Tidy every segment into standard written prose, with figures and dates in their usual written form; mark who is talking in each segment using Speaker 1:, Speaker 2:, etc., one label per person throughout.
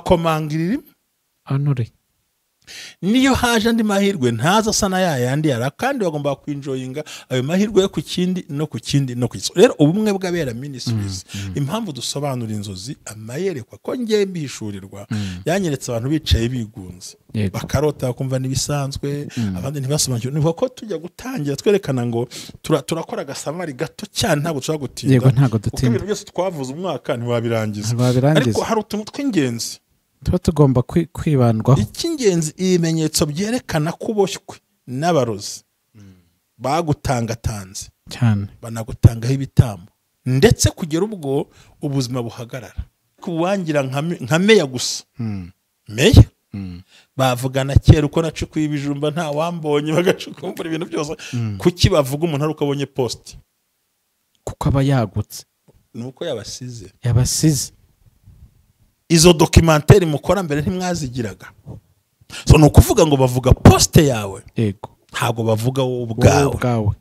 Speaker 1: komangirira
Speaker 2: anure
Speaker 1: niyo haje andi mahirwe ntaza sana yandi yara kandi bagomba kwinjoyinga ayo mahirwe yo ku kindi no ku kindi no kwitso. Rero ubumwe bw'abera ministries impamvu dusobanura inzozi amayerekwa ko ngiye mbihishurirwa yanyeretse abantu bicaye bigunze bakarota kumva nibisanzwe abandi ntibasobanukirwe niho ko tujya gutangira twerekana ngo turakora gasamari gato cyane ntabwo tuza gutinda.
Speaker 2: Yego ntabwo dutinda.
Speaker 1: Ibintu byose twavuze umwaka ntiwabirangiza ariko hari utuntu tw'ingenzi
Speaker 2: tuba tugomba kwibandwaho.
Speaker 1: Icy'ingenzi ibimenyetso byerekana ko uboshywe n'abarozi bagutangatanze
Speaker 2: cyane
Speaker 1: banagutangaho ibitambo ndetse kugera ubwo ubuzima buhagarara kuwangira nka meya gusa meya bavugana kera uko nacukuye ibijumba nta wambonye bagacukumbura ibintu byose kuki bavuga umuntu ari uko abonye post
Speaker 2: kuko aba yagutse
Speaker 1: nuko yabasize izo documentaire mukora mbere ntimwazigiraga. So no kuvuga ngo bavuga poste yawe.
Speaker 2: Yego.
Speaker 1: Ntago bavuga wowe ubwawe.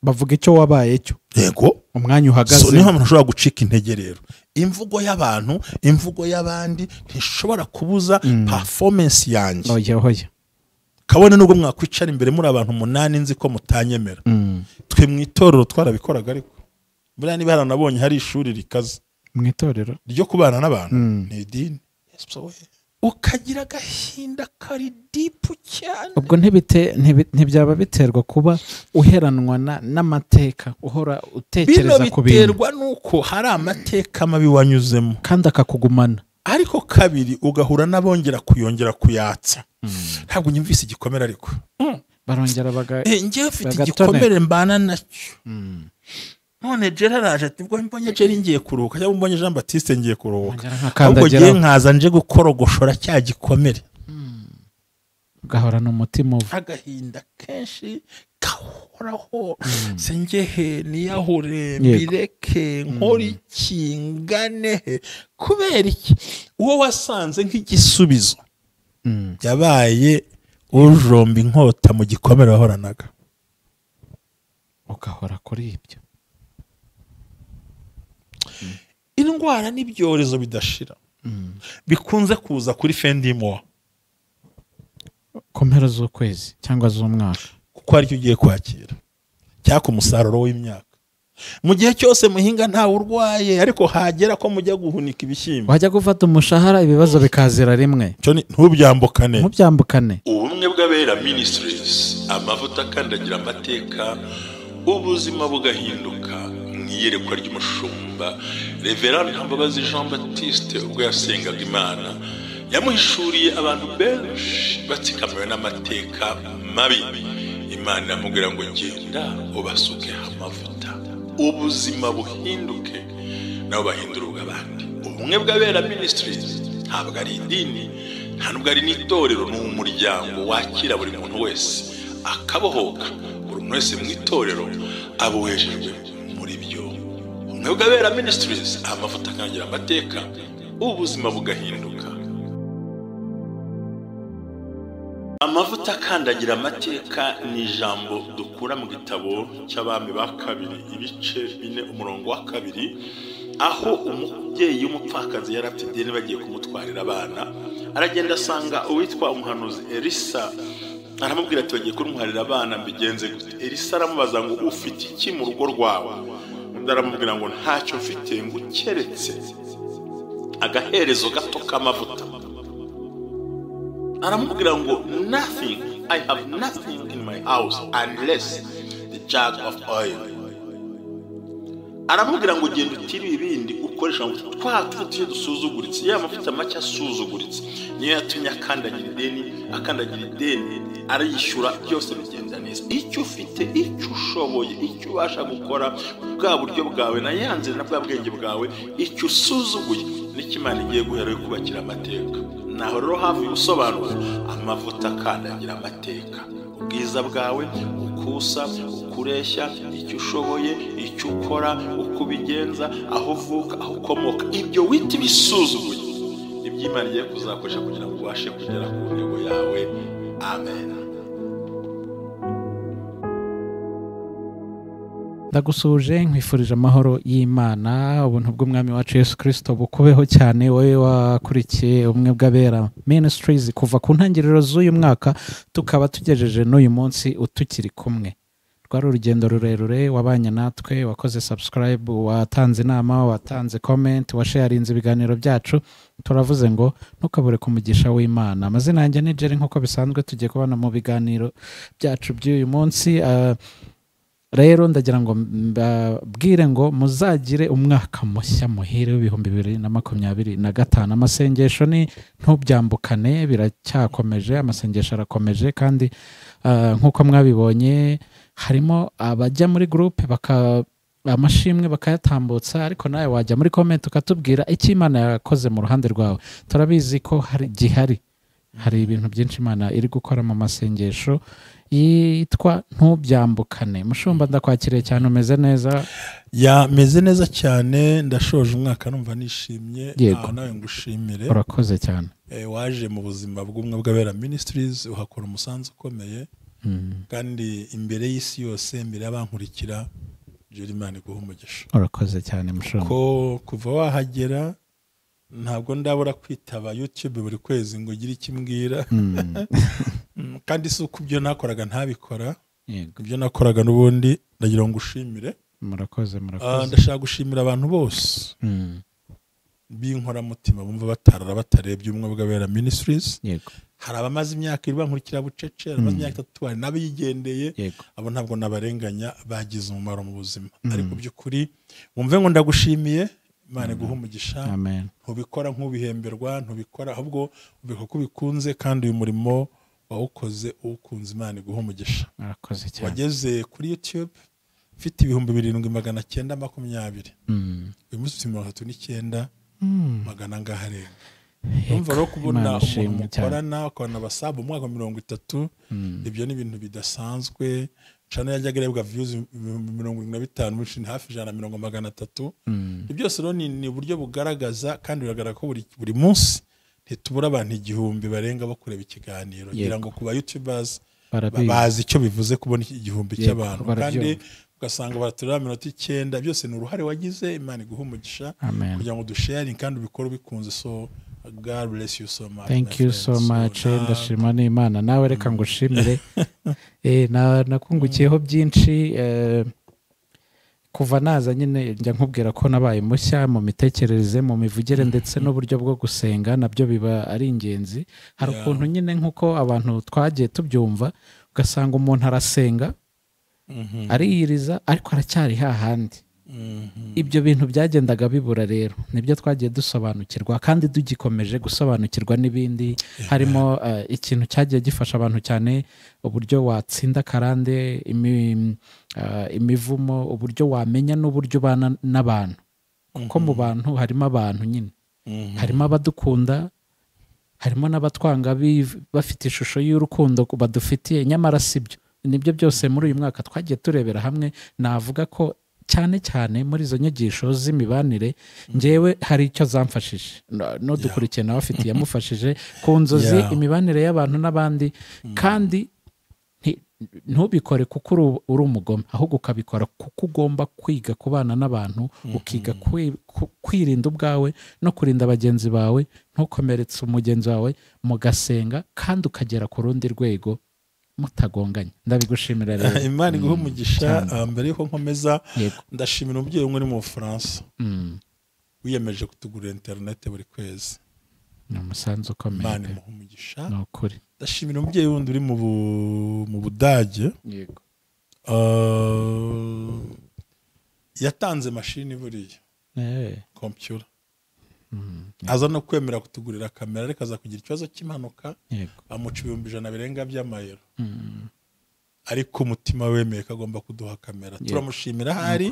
Speaker 2: Bavuga icyo wabaye cyo.
Speaker 1: Yego.
Speaker 2: Umwanya uhagaze.
Speaker 1: So niho umuntu ashobora gucika intege rero. Imvugo y'abantu, imvugo y'abandi ntishobora kubuza performance yanjye.
Speaker 2: Oya.
Speaker 1: Kabone nubwo mwakwicara imbere muri abantu 8 nzi ko mutanyemera. Twe mwitorero twarabikoraga ariko. Buriya niba haranabonye hari ishuri rikaze.
Speaker 2: Mwitorero
Speaker 1: ryo kubana n'abantu ni idini ukagira gahinda kari deep cyane.
Speaker 2: Ubwo ntibyaba biterwa kuba uheranwa n'amateka uhora utekereza ku bintu.
Speaker 1: Biterwa nuko hari amateka mabi wanyuzemo
Speaker 2: kandi akakugumana.
Speaker 1: Ariko kabiri ugahura nabongera kuyongera kuyatsa. Ntabwo nyumvise igikomere ariko.
Speaker 2: Barongera
Speaker 1: ngiye mfite igikomere mbana nacyo. None Gerard ati ubwo mbonye Gerard ngiye kuruhuka cyangwa mbonye Jean Baptiste ngiye kuruhuka ahubwo giye nkaza nje gukorogoshora cya gikomere
Speaker 2: ugahorana umutima uva
Speaker 1: agahinda kenshi gahoraho sengehe niyahure mbireke nkori kingane kubera iki uwo wasanze nk'igisubizo yabaye ujomba inkota mu gikomere wahoranaga
Speaker 2: ugahora kuri ibyo.
Speaker 1: Indwara n'ibyorezo bidashira bikunze kuza kuri fendimo
Speaker 2: kompera z'ukwezi cyangwa z'umwaka
Speaker 1: kuko ari cyo ugiye kwakira cyaka umusaruro w'imyaka mu gihe cyose muhinga nta urwaye ariko hagera ko mujya guhunika ibishyimbo
Speaker 2: wajya gufata umushahara ibibazo bikazira rimwe
Speaker 1: ntubyambukane
Speaker 3: ubumwe bw'abera ministries amavuta akandagira amateka ubuzima bugahinduka mwiyerekwa ry'umushumba Reverend Ntambabazi Jean Baptiste ubwo yasengaga Imana yamuhishuriye abantu benshi batsikamiwe n'amateka mabi. Imana yamubwira ngo genda ubasuke amavuta ubuzima buhinduke nabo bahindura ubw'abandi. Ubumwe bw'abera ministries ntabwo ari idini nta nubwo ari n'itorero ni umuryango wakira buri muntu wese akabohoka buri muntu wese mu itorero abohejejwe muri byo. Ubumwe bw'abera ministries amavuta akangira amateka ubuzima bugahinduka. Amavuta akandagira amateka ni ijambo dukura mu gitabo cy'abami ba kabiri ibice 4 umurongo wa 2 aho umubyeyi w'umupfakazi yari afite ideni bagiye kumutwarira abana aragenda asanga uwitwa umuhanuzi Elisa aramubwira ati bagiye kumutwarira abana mbigenze gute. Elisa aramubaza ngo ufite iki mu rugo rwawe? Undi aramubwira ngo ntacyo mfite ngo keretse agaherezo gato k'amavuta. Aramubwira ngo nothing, I have nothing in my house unless the jug of oil. Aramubwira ngo genda utiri ibindi ukoresha ngo twatuye dusuzuguritse ya mavuta make asuzuguritse niyo yatumye akandagira ideni arayishyura byose bigenda neza. Icyo ufite icyo ushoboye icyo ubasha gukora bwa buryo bwawe na yanze na bwa bwenge bwawe icyo usuzuguye n'ikimana igiye guhera yo kubakira amateka. Naho rero havuye ubusobanuro amavuta akandagira amateka ubwiza bwawe ukusa ukureshya icyo ushoboye icyo ukora uko ubigenza aho uvuka aho ukomoka ibyo wita bisuzuguye iby'Imana igiye kuzakoresha kugira ngo ubashe kugera ku ntego yawe. Amen.
Speaker 2: ndagusuje nkwifurije amahoro y'Imana ubuntu bw'umwami wacu Yesu Kristo bukubeho cyane wowe wakurikiye ubumwe bw'abera Ministries kuva ku ntangiriro z'uyu mwaka tukaba tugejeje n'uyu munsi utukiri kumwe. Rwari urugendo rurerure wabanye natwe, wakoze subscribe, watanze inama, watanze comment, washarinze ibiganiro byacu. Turavuze ngo ntukabure kumugisha w'Imana. Amazina yanjye ni Jerry nkuko bisanzwe tugiye kubana mu biganiro byacu by'uyu munsi. Rero ndagira ngo mbabwire ngo muzagire umwaka mushya muhire w'ibihumbi 2025. Amasengesho ni ntubyambukane biracyakomeje, amasengesho arakomeje kandi nkuko mwabibonye harimo abajya muri groupe amashimwe bakayatambutsa, ariko nawe wajya muri comment ukatubwira icyo Imana yakoze mu ruhande rwawe. Turabizi ko hari ibintu byinshi Imana iri gukora mu masengesho yitwa ntubyambukane. Mushumba ndakwakiriye cyane, umeze neza?
Speaker 1: Meze neza cyane, ndashoje umwaka numva nishimye. Nawe ngushimire.
Speaker 2: Urakoze cyane.
Speaker 1: Waje mu buzima bw'umwe bw'abera Ministries uhakora umusanzu ukomeye kandi imbere y'isi yose, imbere y'abankurikira, Imana iguhe umugisha.
Speaker 2: Urakoze cyane Mushumba.
Speaker 1: Ko kuva wahagera ntabwo ndabura kwitaba YouTube buri kwezi ngo ugire ikimbwira kandi si uko ibyo nakoraga ntabikora, ibyo nakoraga n'ubundi. Ndagira ngo ushimire.
Speaker 2: Murakoze.
Speaker 1: Ndashaka gushimira abantu bose b'inkoramutima bumva batarebye ubumwe bw'abera Ministries. Hari abamaze imyaka iri bankurikira bucece, abamaze imyaka 3, hari n'abigendeye. Abo ntabwo nabarenganya, bagize umumaro mu buzima. Ariko by'ukuri wumve ngo ndagushimiye, Imana iguhe umugisha. Ntubikora nk'ubihemberwa, ntubikora ahubwo ubikora ko bikunze, kandi uyu murimo wawukoze uwukunze. Imana iguhe umugisha. Wageze kuri YouTube ufite 7,920. Uyu munsi 39 magana ngaharenga. Umva rero kubona umuntu mukorana ukabona abasabu umwaka 30, ibyo ni ibintu bidasanzwe. Channel yajyaga irebwa views 75 hafi 100-300. Ibyo byose rero ni uburyo bugaragaza kandi biragaragara ko buri munsi ntitubura abantu 1000 barenga bakureba ikiganiro. Ngira ngo kuba YouTubers bazi icyo bivuze kubona 1000 cy'abantu, kandi ugasanga baraturira 9. Byose ni uruhare wagize. Imana iguhe umugisha kugira ngo dusharing kandi ubikore bikunze. So God bless you so much.
Speaker 2: Thank you so much. Ndashima n'Imana. Nawe reka ngushimire. Nakungukiyeho byinshi kuva naza nyine njya nkubwira ko nabaye mushya mu mitekerereze, mu mivugire ndetse n'uburyo bwo gusenga, nabyo biba ari ingenzi. Hari ukuntu nyine nkuko abantu twagiye tubyumva, ugasanga umuntu arasenga ariyiriza ariko aracyari hahandi. Ibyo bintu byagendaga bibura, rero nibyo twagiye dusobanukirwa kandi tugikomeje gusobanukirwa n'ibindi. Harimo ikintu cyagiye gifasha abantu cyane, uburyo watsinda karande, imivumo, uburyo wamenya n'uburyo ubana n'abantu, kuko mu bantu harimo abantu nyine, harimo abadukunda, harimo n'abatwanga bafite ishusho y'urukundo badufitiye, nyamara sibyo. Nibyo byose muri uyu mwaka twagiye turebera hamwe. Navuga ko cyane cyane muri izo nyigisho z'imibanire, ngewe hari icyo zamfashije, n'udukurikiye nawe afite yamufashije ku nzozi imibanire y'abantu n'abandi. Kandi ntubikore kuko uri umugome, ahubwo ukabikora kuko ugomba kwiga kubana n'abantu, ukiga kwirinda ubwawe no kurinda bagenzi bawe, ntukomeretse umugenzi wawe, mugasenga kandi ukagera ku rundi rwego mutagonganya. Ndabigushimira rero.
Speaker 1: Imana iguhe umugisha. Mbere yuko nkomeza, ndashimira umubyeyi umwe uri mu Bufaransa wiyemeje kutugurira internet buri kwezi.
Speaker 2: Ni umusanzu ukomeye.
Speaker 1: Imana imuhe umugisha.
Speaker 2: Ni ukuri.
Speaker 1: Ndashimira umubyeyi wundi uri mu Budage. Yatanze mashini buriya computer, aza no kwemera kutugurira kamera, ariko aza kugira ikibazo cy'impanuka, amuca 100 birenga by'amayero. Ariko umutima wemeye ko agomba kuduha kamera. Turamushimira. Hari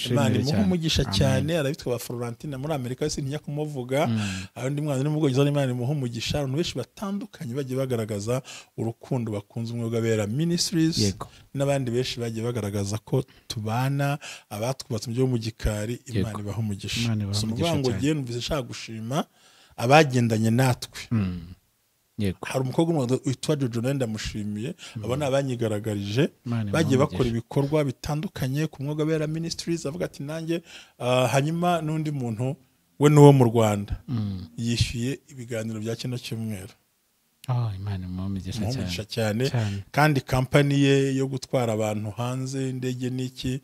Speaker 1: Imana imuhe umugisha cyane. Arabitwa ba Florentine muri Amerika, wese ntinya kumuvuga. Abandi mwana ni mubwo Imana imuhe umugisha. Abantu benshi batandukanye bagiye bagaragaza urukundo bakunze umwe bw'abera Ministries, n'abandi benshi bagiye bagaragaza ko tubana, abatwubatse mu byo mu gikari. Imana ibahe umugisha. So mvuga ngo giye numvise nshaka gushima abagendanye natwe hari umukobwa witwa Jojo nawe ndamushimiye abo ni abanyigaragarije bagiye bakora ibikorwa bitandukanye ku Mwuga Wera Ministries avuga ati nanjye hanyuma n'undi muntu we n'uwo mu Rwanda yishyuye ibiganiro bya kino cyumweru.
Speaker 2: Imana imumigisha
Speaker 1: cyane kandi kampani ye yo gutwara abantu hanze indege niki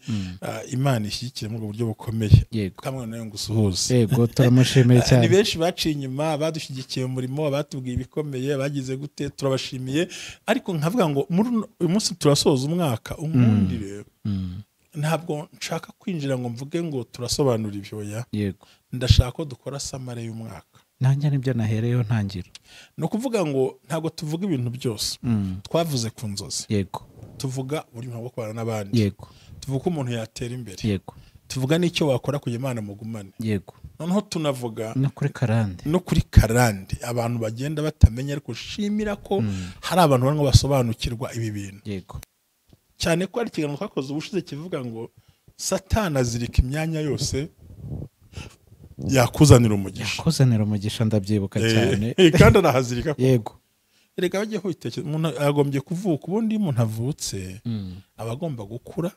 Speaker 1: Imana ishyikire mu buryo bukomeye kamwe nayo ngusuhuze.
Speaker 2: Yego turamushimiye cyane.
Speaker 1: Ni benshi baciye inyuma badushyigikiye umurimo batubwiye ibikomeye bagize gute turabashimiye ariko nkavuga ngo uyu munsi turasoza umwaka umundire ntabwo nshaka kwinjira ngo mvuge ngo turasobanura ibyo ndashaka ko dukora samare y'umwaka.
Speaker 2: Nanjye nibyo nahereyeho ntangira.
Speaker 1: No kuvuga ngo ntago tuvuga ibintu byose. Twavuze ku nzozi. Tuvuga buri muntu bakwana n'abandi. Tuvuga ko umuntu yatera imbere. Tuvuga n'icyo wakora kugira Imana mugumane. Noneho tunavuga
Speaker 2: no
Speaker 1: kuri karande abantu bagenda batamenya ariko shimira ko hari abantu bamwe basobanukirwa ibi bintu. Cyane ko ari ikiganiro twakoze ubushize kivuga ngo Satani azirika imyanya yose yakuzanira umugisha
Speaker 2: ndabyibuka cyane
Speaker 1: kandi arahazirika erega bagiye kwitekereza umuntu agombye kuvuka ubundi umuntu avutse abagomba gukura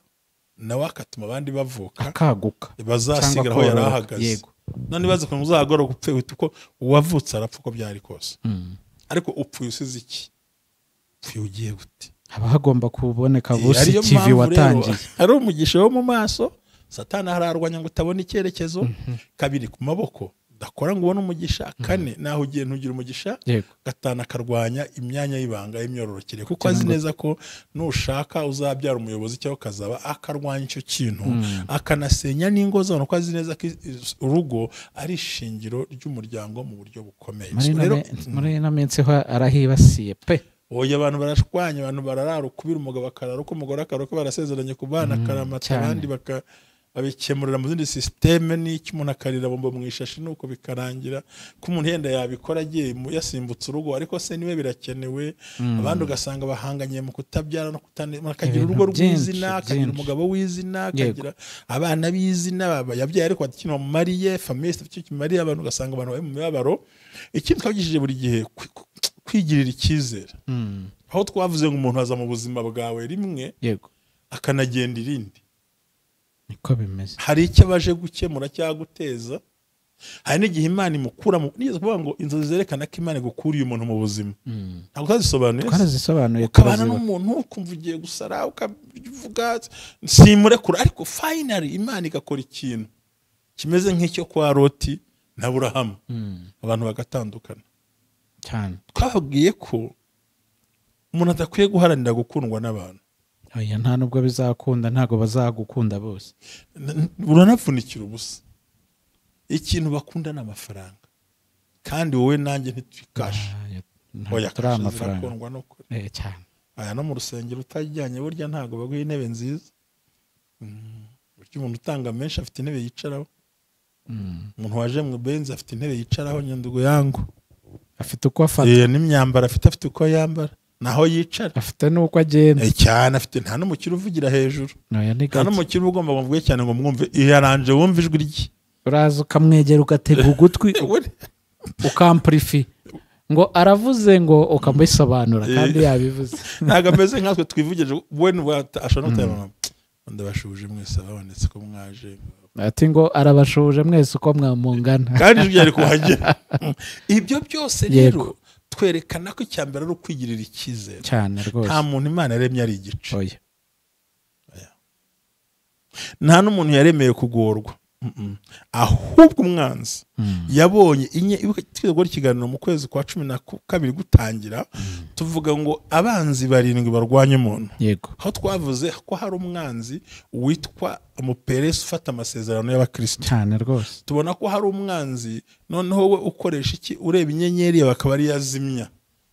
Speaker 1: nawe akatuma abandi bavuka
Speaker 2: akaguka
Speaker 1: bazasigara aho yari ahagaze none baze ko muzagora gupfe uko uwavutse arapfa uko byari kose ariko upfuye usize iki upfuye ugiye gute
Speaker 2: haba hagomba kuboneka busi TV watangiye
Speaker 1: ari umugisha wo mu maso Satani hararwanya ngo utabona icyerekezo kabiri ku maboko dakora ngo ubone umugisha kane naho ugiye ntugira umugisha gatana akarwanya imyanya y'ibanga y'imyororokere kuko azi neza ko nushaka uzabyara umuyobozi cyangwa kazaba akarwanya icyo kintu akanasenya n'ingo zabo ko azi neza ko urugo ari ishingiro ry'umuryango mu buryo bukomeye.
Speaker 2: Muri ino minsi ho arahibasiye pe
Speaker 1: oya abantu barashwanya abantu bararara ukubira umugabo akarara uko umugore akarara ko barasezeranye ku bana akaramata abandi babikemurira mu zindi systeme n'icyo umuntu akarira bombo mu ishashi nuko bikarangira ko umuntu yenda yabikora agiye yasimbutse urugo ariko se niwe birakenewe abandi ugasanga bahanganye mu kutabyara no akagira urugo rw'izina akagira umugabo w'izina akagira abana b'izina yabyaye ariko atikino mu mariye famille ifite kimariye abantu ugasanga abantu bari mu mibabaro ikindi twagishije buri gihe kwigirira icyizere aho twavuze ngo umuntu aza mu buzima bwawe rimwe akanagenda irindi
Speaker 2: niko bimeze
Speaker 1: hari icyo baje gukemura cyaguteza hari n'igihe Imana imukura nigeze kuvuga ngo inzozi zerekana ko Imana igukuriye umuntu mu buzima ntabwo
Speaker 2: twarazisobanuye
Speaker 1: ukabana n'umuntu ukumva ugiye gusara ukavuga simurekura ariko finally Imana igakora ikintu kimeze nk'icyo kwa Loti na Aburahamu abantu bagatandukana
Speaker 2: cyane.
Speaker 1: Twabwiye ko umuntu adakwiye guharanira gukundwa n'abantu.
Speaker 2: Oya nta nubwo bizakunda ntago bazagukunda bose.
Speaker 1: Uranafunikira ubusa. Ikintu bakunda n'amafaranga. Kandi wowe nanjye ntitwikashe. Oya
Speaker 2: turi amafaranga.
Speaker 1: Cyane. Aya no mu rusengero utajyanye burya ntago baguha intebe nziza. Burya umuntu utanga menshi afite intebe yicaraho. Umuntu waje mu Benz afite intebe yicaraho nyandugo yangu.
Speaker 2: Afite uko afata
Speaker 1: n'imyambaro afite uko yambara naho yicara
Speaker 2: afite nuko agenda
Speaker 1: cyane afite nta n'umukiri uvugira hejuru nta n'umukiri ugomba kumvuge cyane ngo mwumve yaranje wumva ijwi rye
Speaker 2: uraza ukamwegera ugatega ugutwi ukamplifi ngo aravuze ngo ukamusobanura kandi yabivuze
Speaker 1: ntago ameze nkatwe twivugije we ashobora no kutayama ndabashuje mwese ababonetse ko mwaje
Speaker 2: ati ngo arabashuje mwese uko mwamungana
Speaker 1: kandi ijwi yari kuhagera ibyo byose rero twerekana ko icyambere ari ukwigirira icyizere
Speaker 2: cyane rwose
Speaker 1: nta muntu Imana yaremye ari igice nta n'umuntu yaremeye kugorwa ahubwo umwanzi yabonye twigwa ikiganiro mu kwezi kwa 12 gutangira tuvuga ngo abanzi barindwi barwanya umuntu aho twavuze ko hari umwanzi witwa umuperesi ufata amasezerano y'abakristo
Speaker 2: cyane rwose
Speaker 1: tubona ko hari umwanzi noneho we ukoresha iki ureba inyenyeri bakaba ari yazimya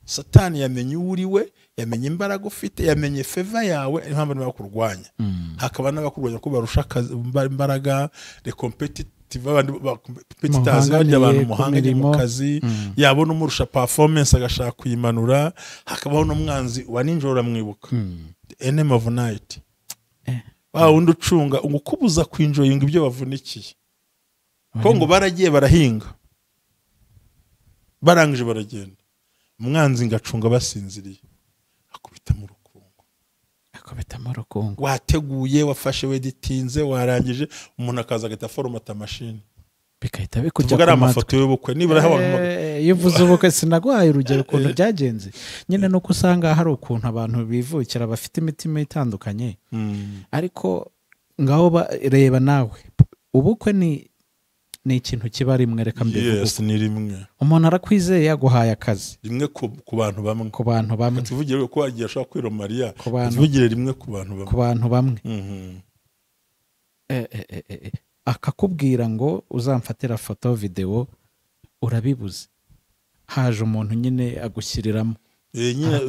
Speaker 1: Satani yamenye uri we yamenye imbaraga ufite yamenye feva yawe impamvu niba kurwanya hakaba n'abakurwanya ko barusha imbaraga le competitive competitors bajya abantu muhanga mu kazi yabona umurusha performance agashaka kuyimanura hakabaho n'umwanzi wa ninjoro amwibuka enemy of night wundi ucunga ngukubuza kwinjoyinga ibyo bavunikiye ko ngo baragiye barahinga barangije baragenda umwanzi ngacunga basinziriye akubita mu rukungu wateguye wafashe weditinze warangije umuntu akaza agahita foromata mashini
Speaker 2: bikahita bikujya
Speaker 1: ku mafoto y'ubukwe nibura
Speaker 2: iyo uvuze ubukwe sinagwaye urugero ukuntu byagenze nyine nuko usanga hari ukuntu abantu bivukira bafite imitima itandukanye ariko ngaho reba nawe ubukwe ni ikintu kiba rimwe reka mbivuge
Speaker 1: yes ni rimwe
Speaker 2: umuntu arakwizeye yaguhaye akazi
Speaker 1: rimwe ku bantu bamwe tuvugire ko wagiye ashaka kwiro Maria tuvugire rimwe ku bantu bamwe
Speaker 2: akakubwira ngo uzamfatira foto video urabibuze haje umuntu nyine agushyiriramo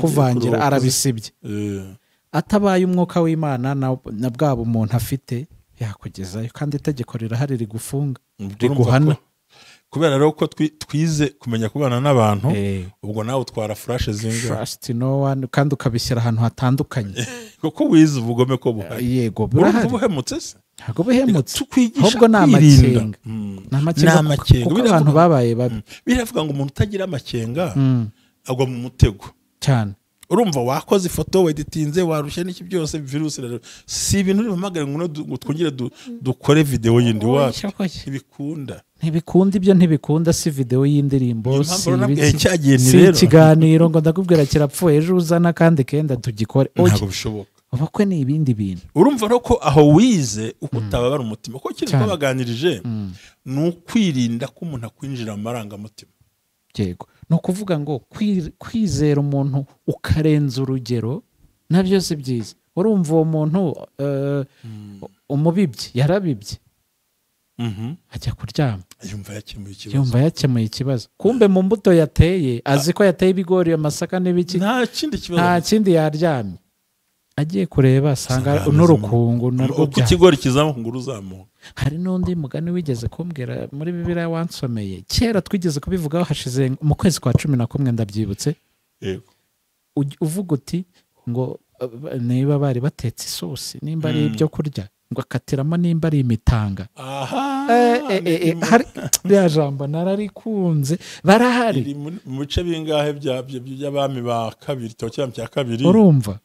Speaker 2: kuvangira arabisibye atabaye umwuka w'Imana na bwabo umuntu afite yakugezayo kandi itegeko rirahari rigufunga riguhana
Speaker 1: kubera rero ko twize kumenya kubana n'abantu ubwo nawe utwara flash zinga
Speaker 2: trust no one kandi ukabishyira ahantu hatandukanye
Speaker 1: kuko wize ubugome ko buhari
Speaker 2: yego burahemutse se ntago buhemutse ahubwo ni amakenga kuko abantu babaye babi
Speaker 1: biravuga ngo umuntu utagira amakenga agwa mu mutego
Speaker 2: cyane
Speaker 1: urumva wakoze ifoto weditinze warushye n'iki byose virus rero si ibintu bimamagara ngo twongere dukore video yindi wacu
Speaker 2: ntibikunda ibyo ntibikunda si video y'indirimbo si
Speaker 1: rero
Speaker 2: ikiganiro ngo ndakubwira kirapfuye ejo uzana kandi kenda tugikore
Speaker 1: ntabwo bishoboka
Speaker 2: ubukwe ni ibindi bintu
Speaker 1: urumva rero ko aho wize ukutababara umutima ko kiri twabaganirije ni ukwirinda ko umuntu akwinjira mu marangamutima
Speaker 2: yego no kuvuga ngo kwizera umuntu ukarenza urugero nabyo si byiza urumva uwo muntu umubibye yarabibye ajya kuryama yumva yakemuye ikibazo kumbe mu mbuto yateye azi ko yateye ibigori amasaka n'ibiki nta kindi yaryamye agiye kureba asanga n'urukungu narwo
Speaker 1: ku kigori kizamuka ngo uruzamuka
Speaker 2: hari n'undi mugani wigeze kumbwira muri Bibiliya wansomeye kera twigeze kubivugaho hashize mu kwezi kwa 11 ndabyibutse uvuga uti ngo niba bari batetse isosi nimba ari ibyo kurya ngo akatiramo nimba ari imitanga ya jambo nararikunze barahari
Speaker 1: mu bice bingahe by'abami ba kabiri cyangwa cya kabiri
Speaker 2: urumva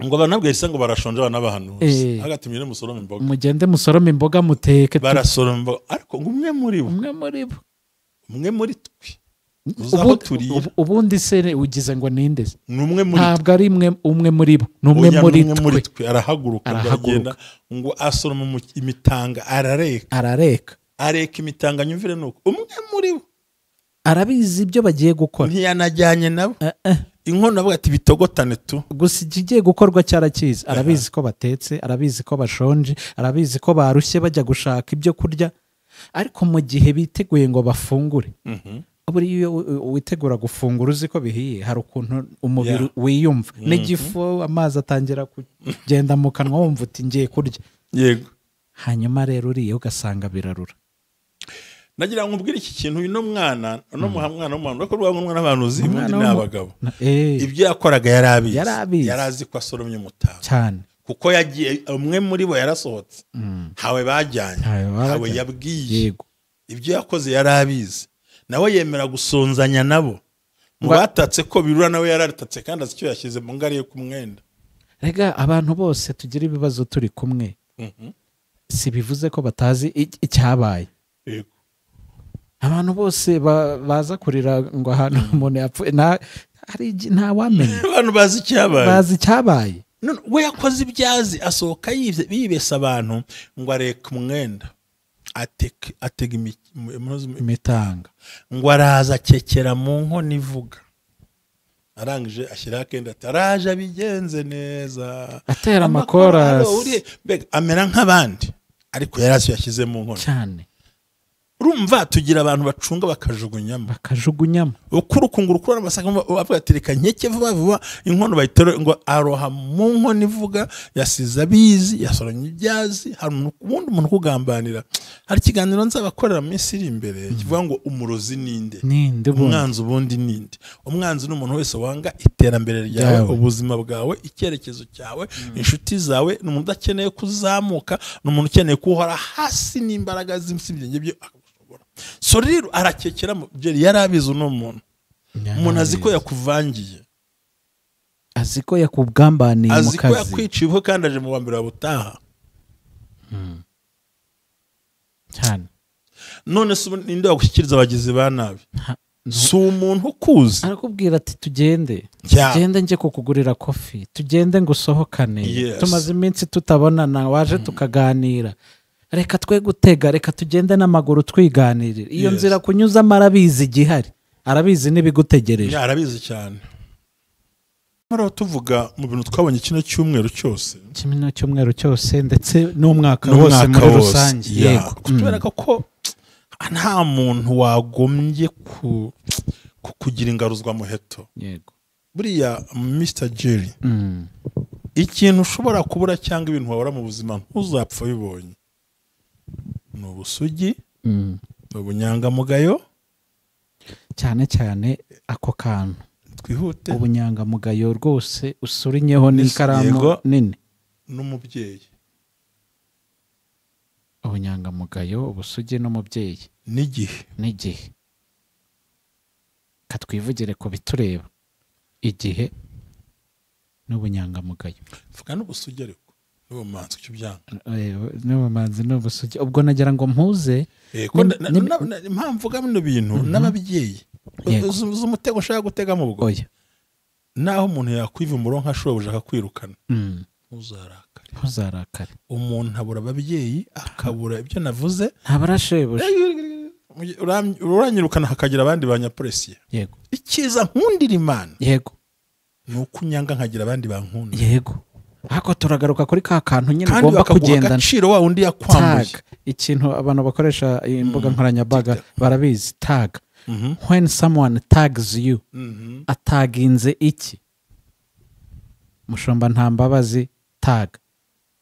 Speaker 1: ngo banabwira isa ngo barashonje abana bahanuzi hagati mwire musorome imboga
Speaker 2: mugende musorome imboga muteke
Speaker 1: barasoroma imboga ariko ngo umwe muri twe uzaho turiye
Speaker 2: ubundi se ugize ngo ninde
Speaker 1: numwe muri
Speaker 2: ntabwo ari umwe muri bo numwe muri twe
Speaker 1: arahaguruka agenda ngo asoroma imitanga arareka imitanga nyumvire nuko umwe muri bo
Speaker 2: arabizi ibyo bagiye gukora
Speaker 1: ntiyanajyanye nabo inkono avuga ati bitogotane tu
Speaker 2: gusa ikigiye gukorwa cyarakizi arabizi ko batetse arabizi ko bashonje arabizi ko barushye bajya gushaka ibyo kurya ariko mu gihe biteguye ngo bafungure buriya witegura gufungura uzi ko bihiye hari ukuntu umubiri wiyumva n'igifu amazi atangira kugenda mu kanwa wumva uti ngiye kurya
Speaker 1: yego
Speaker 2: hanyuma rero uriye ugasanga birarura
Speaker 1: nagira ngo ubwire iki kintu uyu mwana w'umuntu ko rwangwa n'abantu ubundi ni abagabo ibyo yakoraga yarazi ko asoromye umutanga
Speaker 2: cyane
Speaker 1: kuko yagiye umwe muri bo yarasohotse hawe bajyanye hawe yabwiye ibyo yakoze yarabizi nawe yemera gusonzanya nabo mu batatse ko birura nawe yaratatse kandi azi icyo yashyize mu ngari yo ku mwenda
Speaker 2: rega abantu bose tugira ibibazo turi kumwe si bivuze ko batazi icyabaye abantu bose baza kurira ngo ahantu umuntu yapfuye nta wamenya
Speaker 1: abantu bazi
Speaker 2: icyabaye
Speaker 1: we yakoze ibyazi asohoka yibesa abantu ngo areke umwenda atega
Speaker 2: imitanga
Speaker 1: ngo araza akekera mu nkono ivuga arangije ashyiraho akenda ati araje abigenze neza
Speaker 2: atera amakorasi
Speaker 1: amera nk'abandi ariko yarazi yashyize mu nkono
Speaker 2: cyane
Speaker 1: urumva tugira abantu bacunga bakajugunyamo ukurukunguru kurana amasaka bavuga ati reka nkeke vuba inkono bayitero ngo aroha mu nkono ivuga yasize abizi yasoranye ibyazi hari ubundi umuntu kugambanira hari ikiganiro nzabakorera mu minsi iri imbere kivuga ngo umurozi ninde umwanzi ubundi ninde umwanzi ni umuntu wese wanga iterambere ryawe ubuzima bwawe icyerekezo cyawe inshuti zawe ni umuntu udakeneye kuzamuka ni umuntu ukeneye kuhora hasi n'imbaraga z'ibyo so rero arakekeramo yari abizi uno muntu umuntu azi ko yakuvangiye,
Speaker 2: azi ko yakubwambaniye mu
Speaker 1: azi ko
Speaker 2: kazi,
Speaker 1: yakwiciyeho kandi aje mu wa mbere wabutaha
Speaker 2: cyane.
Speaker 1: none se ninde wagushyikiriza abagizi ba nabi? si umuntu ukuzi,
Speaker 2: arakubwira ati tugende
Speaker 1: Yeah.
Speaker 2: tugende njye kukugurira kofi, tugende ngo usohokane,
Speaker 1: Yes.
Speaker 2: tumaze iminsi tutabonana, waje tukaganira, reka twe gutega, reka tugende n'amaguru twiganirira. Iyo
Speaker 1: Yes.
Speaker 2: nzira kunyuzamo arabizi igihari, arabizi n'ibigutegereje.
Speaker 1: arabizi cyane. Hano tuvuga mu bintu twabonye kino cyumweru cyose,
Speaker 2: kimwe cyumweru cyose ndetse n'umwaka wose muri rusange. Yego.
Speaker 1: kubera ko nta muntu wagombye kugira ingaruzwa muheto.
Speaker 2: Yego.
Speaker 1: Buriya Mr. Jerry, ikintu ushobora kubura cyangwa ibintu wabura mu buzima ntuzapfa bibonye ni ubusugi, ni ubunyangamugayo.
Speaker 2: cyane cyane ako kantu
Speaker 1: Twihute.
Speaker 2: ubunyangamugayo rwose usurinyeho n'ikaramu
Speaker 1: Yego.
Speaker 2: nini.
Speaker 1: N'umubyeyi
Speaker 2: ubunyangamugayo, ubusugi n'umubyeyi n'igihe. Katwivugire ku bitureba, igihe n'ubunyangamugayo.
Speaker 1: vuga n'ubusugi ariko n'ubumanzi icyo byanga.
Speaker 2: N'ubumanzi n'ubusugi, ubwo nagira ngo mpuze
Speaker 1: impamvu mvuga bino bintu n'ababyeyi z'umutego ushaka gutegamo ubwo.
Speaker 2: oya,
Speaker 1: naho umuntu yakwiva umuro nka shobuja akakwirukana, ntuzarakare. umuntu abura ababyeyi akabura ibyo navuze,
Speaker 2: ntabarashebuje.
Speaker 1: uranyirukana hakagira abandi banyapolisiye.
Speaker 2: Yego.
Speaker 1: icyiza nkundira Imana
Speaker 2: Yego.
Speaker 1: ni uko unyanga nkagira abandi bankunda.
Speaker 2: Yego. ariko turagaruka kuri ka kantu nyine
Speaker 1: kandi
Speaker 2: ugomba
Speaker 1: bakaguha
Speaker 2: kugendana.
Speaker 1: agaciro wa undi yakwambuye.
Speaker 2: Tag, ikintu abantu bakoresha imbuga nkoranyambaga barabizi. Tag. When someone tags you, ataginze iki? Mushomba nta mbabazi. Tag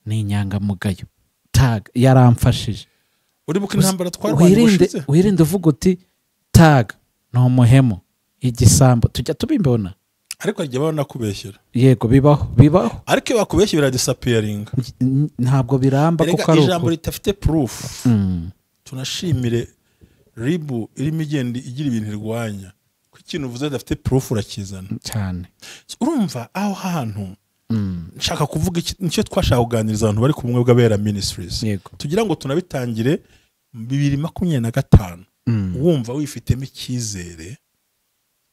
Speaker 2: ni inyangamugayo. Tag yaramfashije.
Speaker 1: uribuka intambara twarwanye ubushize.
Speaker 2: Wirinde uvuga uti tag ni umuhemu, igisambo. Tujya tubimbona,
Speaker 1: ariko igihe babona kubeshyira.
Speaker 2: yego, bibaho.
Speaker 1: ariko iyo bakubeshye biradisapiyaringa.
Speaker 2: Ntabwo biramba kuko ari
Speaker 1: ijambo
Speaker 2: uko.
Speaker 1: ritafite proof. tunashimire ribu irimo igenda igira ibintu irwanya ko ikintu uvuze dafite proof urakizana
Speaker 2: cyane.
Speaker 1: urumva aho hantu nshaka kuvuga nicyo twashaka kuganiriza abantu bari ku bumwe bw'abera ministries.
Speaker 2: Yego.
Speaker 1: tugira ngo tunabitangire 2025 wumva wifitemo icyizere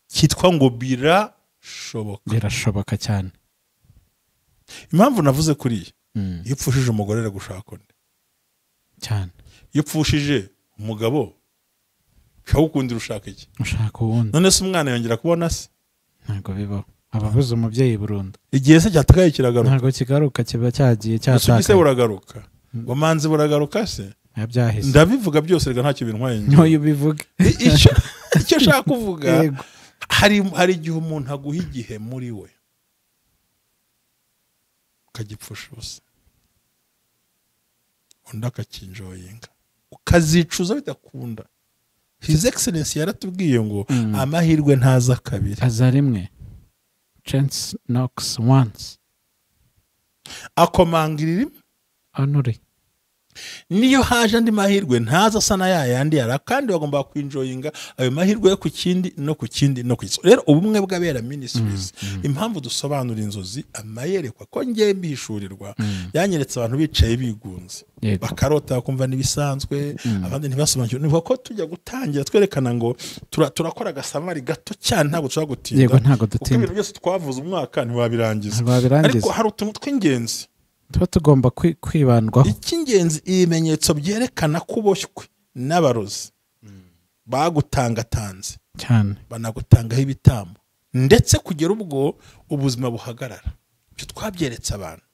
Speaker 1: cyitwa ngo birashoboka
Speaker 2: cyane.
Speaker 1: impamvu navuze kuri iyo upfushije umugore aragushaka undi
Speaker 2: cyane.
Speaker 1: iyo upfushije umugabo ukawukundira ushaka iki?
Speaker 2: ushaka uwundi.
Speaker 1: none se umwana yongera kubona se?
Speaker 2: ntabwo bibaho. ababuze umubyeyi burundu.
Speaker 1: igihe se cyatakaye kiragaruka.
Speaker 2: ntabwo kigaruka, kiba cyagiye
Speaker 1: usugi se
Speaker 2: cyatakaye.
Speaker 1: buragaruka, ubumanzi buragaruka se.
Speaker 2: byahise.
Speaker 1: ndabivuga byose reka ntacyo bintwaye.
Speaker 2: ntoyo ubivuge.
Speaker 1: icyo nshaka kuvuga,
Speaker 2: Yego.
Speaker 1: hari igihe umuntu aguha igihe muri we ukagipfusha ubusa, undi akakinjoyinga ukazicuza bidakunda. His Excellency yaratubwiye ngo amahirwe ntaza kabiri,
Speaker 2: aza rimwe. Chance knocks once.
Speaker 1: akomangirira rimwe.
Speaker 2: Honore.
Speaker 1: niyo haje andi mahirwe ntaza asa na yayandi yara, kandi bagomba kwinjoyinga ayo mahirwe yo ku kindi no ku kindi no ku kindi. rero ubumwe bw'abera ministries, impamvu dusobanura inzozi, amayerekwa ko ngiye mbihishurirwa, yanyeretse abantu bicaye bigunze, bakarota bakumva nibisanzwe, abandi ntibasobanukirwe. nivuga ko tujya gutangira twerekana ngo turakora agasamari gato cyane, ntabwo tushobora gutinda.
Speaker 2: Yego, ntabwo dutinda.
Speaker 1: ibintu byose twavuze umwaka ntiwabirangiza,
Speaker 2: Ntiwabirangiza.
Speaker 1: ariko hari utuntu tw'ingenzi
Speaker 2: tuba tugomba kwibandwaho.
Speaker 1: icy'ingenzi, ibimenyetso byerekana ko uboshywe n'abarozi bagutangatanze
Speaker 2: cyane,
Speaker 1: banagutangaho ibitambo, ndetse kugera ubwo ubuzima buhagarara. ibyo twabyeretse abantu.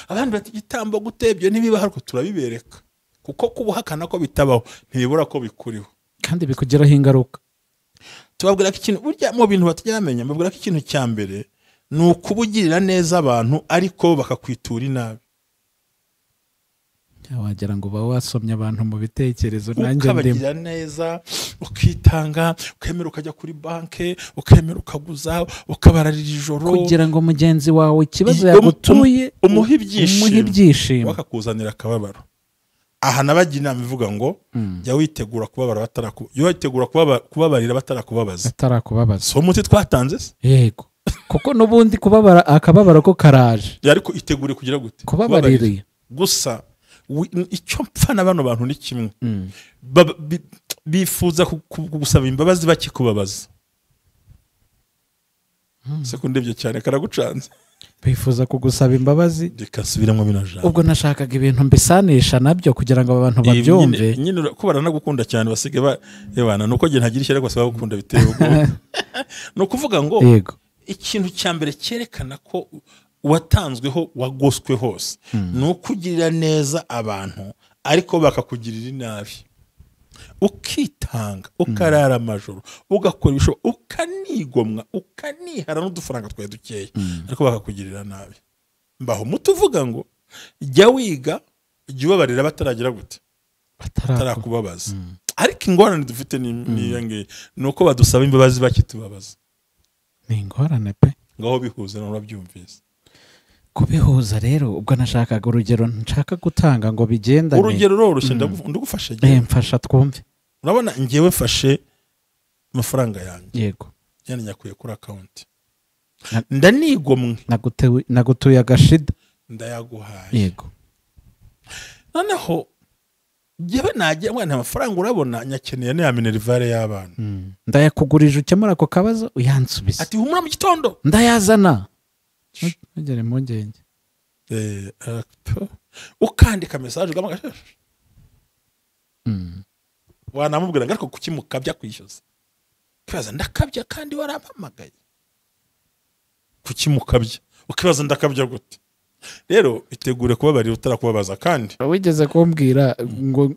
Speaker 1: abandi bati igitambo gutebye ntibibaho, ariko turabibereka kuko kubuhakana ko bitabaho ntibibura ko bikuriho
Speaker 2: kandi bikugiraho ingaruka.
Speaker 1: tubabwira ko ikintu burya mu bintu batajya bamenya, mbabwira ko ikintu cya mbere ni ukubugirira neza abantu ariko bakakwitura inabi.
Speaker 2: wagira ngo uba wasomye abantu mu bitekerezo. nanjye ndimo
Speaker 1: ukabagira neza, ukitanga, ukemera ukajya kuri banki, ukemera ukaguza, ukabararira ijoro
Speaker 2: kugira ngo mugenzi wawe ikibazo yagutuye
Speaker 1: umuhe ibyishimo,
Speaker 2: ibyishimo,
Speaker 1: bakakuzanira akababaro. aha nabagira inama ivuga ngo jya witegura kubabara kubabarira batarakubabaza
Speaker 2: atarakubabaza
Speaker 1: so umuti twatanze se
Speaker 2: yego kuko nubundi kubabara akababara ko karaje
Speaker 1: ariko itegure kugira gute
Speaker 2: kubabarira
Speaker 1: gusa icyo mpfa na bano bantu ni kimwe bifuza kugusaba imbabazi bakikubabaza sekundebye cyane karagucanze
Speaker 2: bifuza kugusaba imbabazi
Speaker 1: rikasubiramo bino jambo
Speaker 2: ubwo nashakaga ibintu mbisanisha nabyo kugira ngo abantu babyumve
Speaker 1: nyine ko baranagukunda cyane basige bana nuko gihe ntagira ishyari gusa bagukunda biteye ubwo no kuvuga ngo
Speaker 2: yego
Speaker 1: ikintu cya mbere cyerekana ko watanzweho wagoswe hose ni ukugirira neza abantu ariko bakakugirira inabi ukitanga ukarara amajoro ugakora ibishoboka ukanigomwa ukanihara n'udufaranga twawe dukeya ariko bakakugirira nabi mbaho mutuvuga ngo jya wiga jya ubabarira bataragira gute batarakubabaza ariko ingorane dufite ni uko badusaba imbabazi bakitubabaza
Speaker 2: ni ingorane pe
Speaker 1: ngaho bihuza n'urabyumvise
Speaker 2: kubihuza rero ubwo nashakaga urugero nshaka gutanga ngo bigendane
Speaker 1: urugero roroshye ndagufasha
Speaker 2: mfasha twumve
Speaker 1: urabona ngewe mfashe amafaranga yanjye
Speaker 2: yego
Speaker 1: yani nyakuye kuri account ndanigomwe
Speaker 2: nagutuye agashida
Speaker 1: ndayaguhaye
Speaker 2: yego
Speaker 1: noneho ngewe nagira ngo amafaranga urabona nyakeneye ne ya minerivare y'abana
Speaker 2: ndayakugurije ukemura ako kabazo uyansubiza
Speaker 1: ati humura mu gitondo
Speaker 2: ndayazana ntugere impungenge
Speaker 1: ukandika message ugamagaje wanamubwira ngo ariko kuki mukabya kwishyuza kibaza ndakabya kandi warampamagaye kuki mukabya ukibaza ndakabya gute rero itegure kubabarira utarakubabaza kandi
Speaker 2: wigeze kumbwira ngo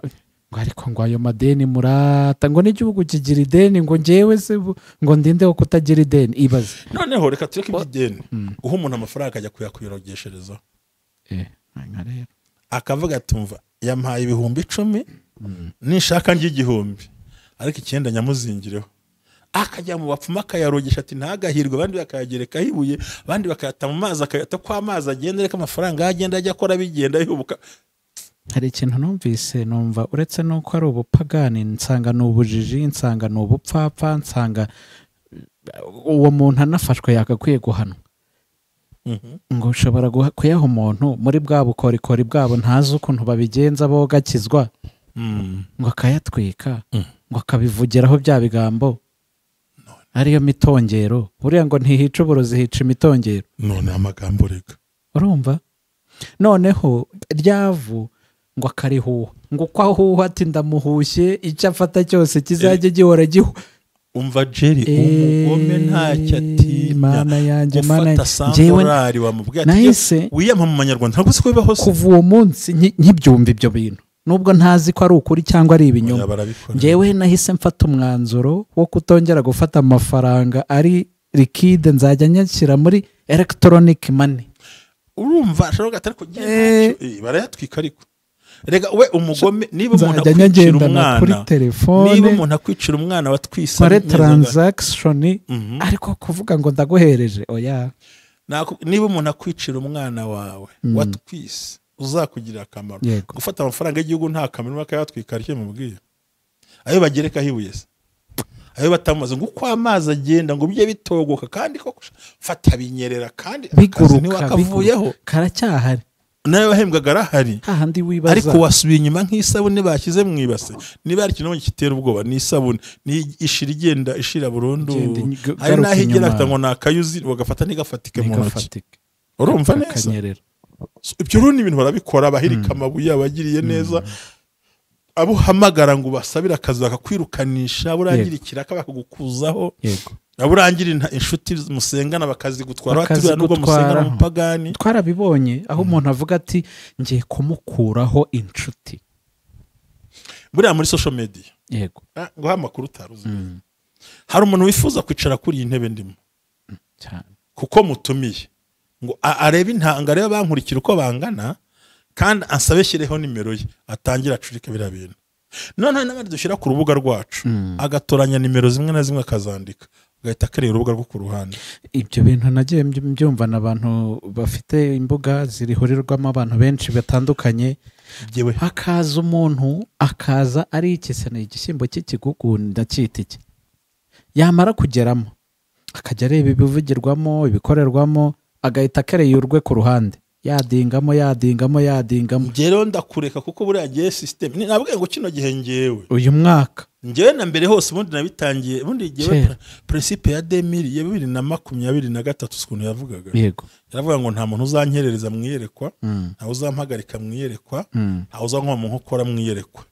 Speaker 2: ariko ngo ayo madeni murata ngo n'igihugu kigira ideni ngo ngewe se ngo ndinde ko kutagira ideni ibaze
Speaker 1: noneho reka tureke iby'ideni guha umuntu amafaranga akajya kuyakuyirogesherezaho
Speaker 2: nka rero
Speaker 1: akavuga tumva yampaye 10,000 nishaka ngi 1,000 ariko 9 nyamuzingireho akajya mu bapfuma akayarogesha ati ntagahirwe abandi bakayagereka hibuye abandi bakayata mu mazi akayata kwa mazi agendere ko amafaranga agenda ajya akora bigenda yubuka
Speaker 2: hari ikintu numvise numva uretse nuko ari ubupagani nsanga n'ubujiji nsanga n'ubupfapfa nsanga uwo muntu anafashwe yakakwiye guhanwa ngo ushobora kuyaha umuntu muri bwa bukorikori bwabo ntazi ukuntu babigenza bo gakizwa ngo akayatwika ngo akabivugiraho bya bigambo ariyo mitongero buriya ngo ntihica uburozi hica imitongero
Speaker 1: none amagambo reka
Speaker 2: urumva noneho ryavu ngo akarihuha ngo uko ahuha ati ndamuhushye icyo afata cyose kizajya gihora gihu
Speaker 1: umva Jerry umugome ntacyo atinya
Speaker 2: mana yanjye
Speaker 1: ufata sandorari wamubwira
Speaker 2: ati
Speaker 1: wiyampa mu manyarwanda ntabwo siko bibaho
Speaker 2: kuva uwo munsi nkibyumva ibyo bintu nubwo ntazi ko ari ukuri cyangwa ari ibinyoma njyewe nahise mfata umwanzuro wo kutongera gufata amafaranga ari liquide nzajya nyashyira muri electronic money
Speaker 1: urumva ashobora atari kugira barayatwika ariko rega we umugome niba umuntu
Speaker 2: akwicira umwana kuri telefone
Speaker 1: niba umuntu akwicira umwana watwisa
Speaker 2: kore transaction ariko kuvuga ngo ndaguhereje oya
Speaker 1: niba umuntu akwicira umwana wawe watwise uzakugirira akamaro gufata amafaranga y'igihugu nta kamaro bakayatwika ariko mubwiye ayo bagereka hibuye se ayo batamaze ngo uko amazi agenda ngo bye bitogoka kandi ko fata binyerera kandi akazi ni wakavuyeho
Speaker 2: karacyahari
Speaker 1: nayo bahembwaga arahari
Speaker 2: hahandi wibaza
Speaker 1: ariko wasubiye inyuma nk'isabune bashyize mu ibase niba ari ikintu kitera ubwoba ni isabune ni ishira igenda ishira burundu hari naho igera ngo nakayuzi bagafata ntigafatike mu ntoki urumva neza ibyo rero ni ibintu barabikora bahirika amabuye abagiriye neza abo hamagara ngo basabira akazi bakakwirukanisha burangira ikiraka bakagukuzaho
Speaker 2: yego
Speaker 1: aburangira inshuti musengana bakazigutwara baturira nubwo musengana umupagani
Speaker 2: twarabibonye aho umuntu avuga ati ngiye kumukuraho inshuti
Speaker 1: buriya muri social media
Speaker 2: yego
Speaker 1: ngo amakuru utaruzi hari umuntu wifuza kwicara kuri iyi ntebe ndimo
Speaker 2: cyane
Speaker 1: kuko mutumiye ngo arebe intanga arebe bankurikira uko bangana kandi ansabeshyireho nimero ye atangira acurika biriya bintu none n'abandi dushyira ku rubuga rwacu agatoranya nimero zimwe na zimwe akazandika agahita akareba urubuga rwo ku ruhande
Speaker 2: ibyo bintu nagiye mbyumva n'abantu bafite imbuga zirihurirwamo abantu benshi batandukanye
Speaker 1: Jyewe
Speaker 2: hakaza umuntu akaza ari ikisana igishyimbo cy'ikigugu ndacyita iki, yamara kugeramo akajya areba ibivugirwamo ibikorerwamo agahita akereye urwe ku ruhande yadingamo.
Speaker 1: rero ndakureka kuko buriya gihe system nabwiye ngo kino gihe ngewe
Speaker 2: uyu mwaka
Speaker 1: ngewe na mbere hose ubundi nabitangiye ubundi ngewe principe ya 2023 ukuntu yavugaga,
Speaker 2: yego
Speaker 1: yaravuga ngo nta muntu uzankerereza mwiyerekwa, nta uzampagarika mwiyerekwa, nta uzankoma mu nkokora mwiyerekwa.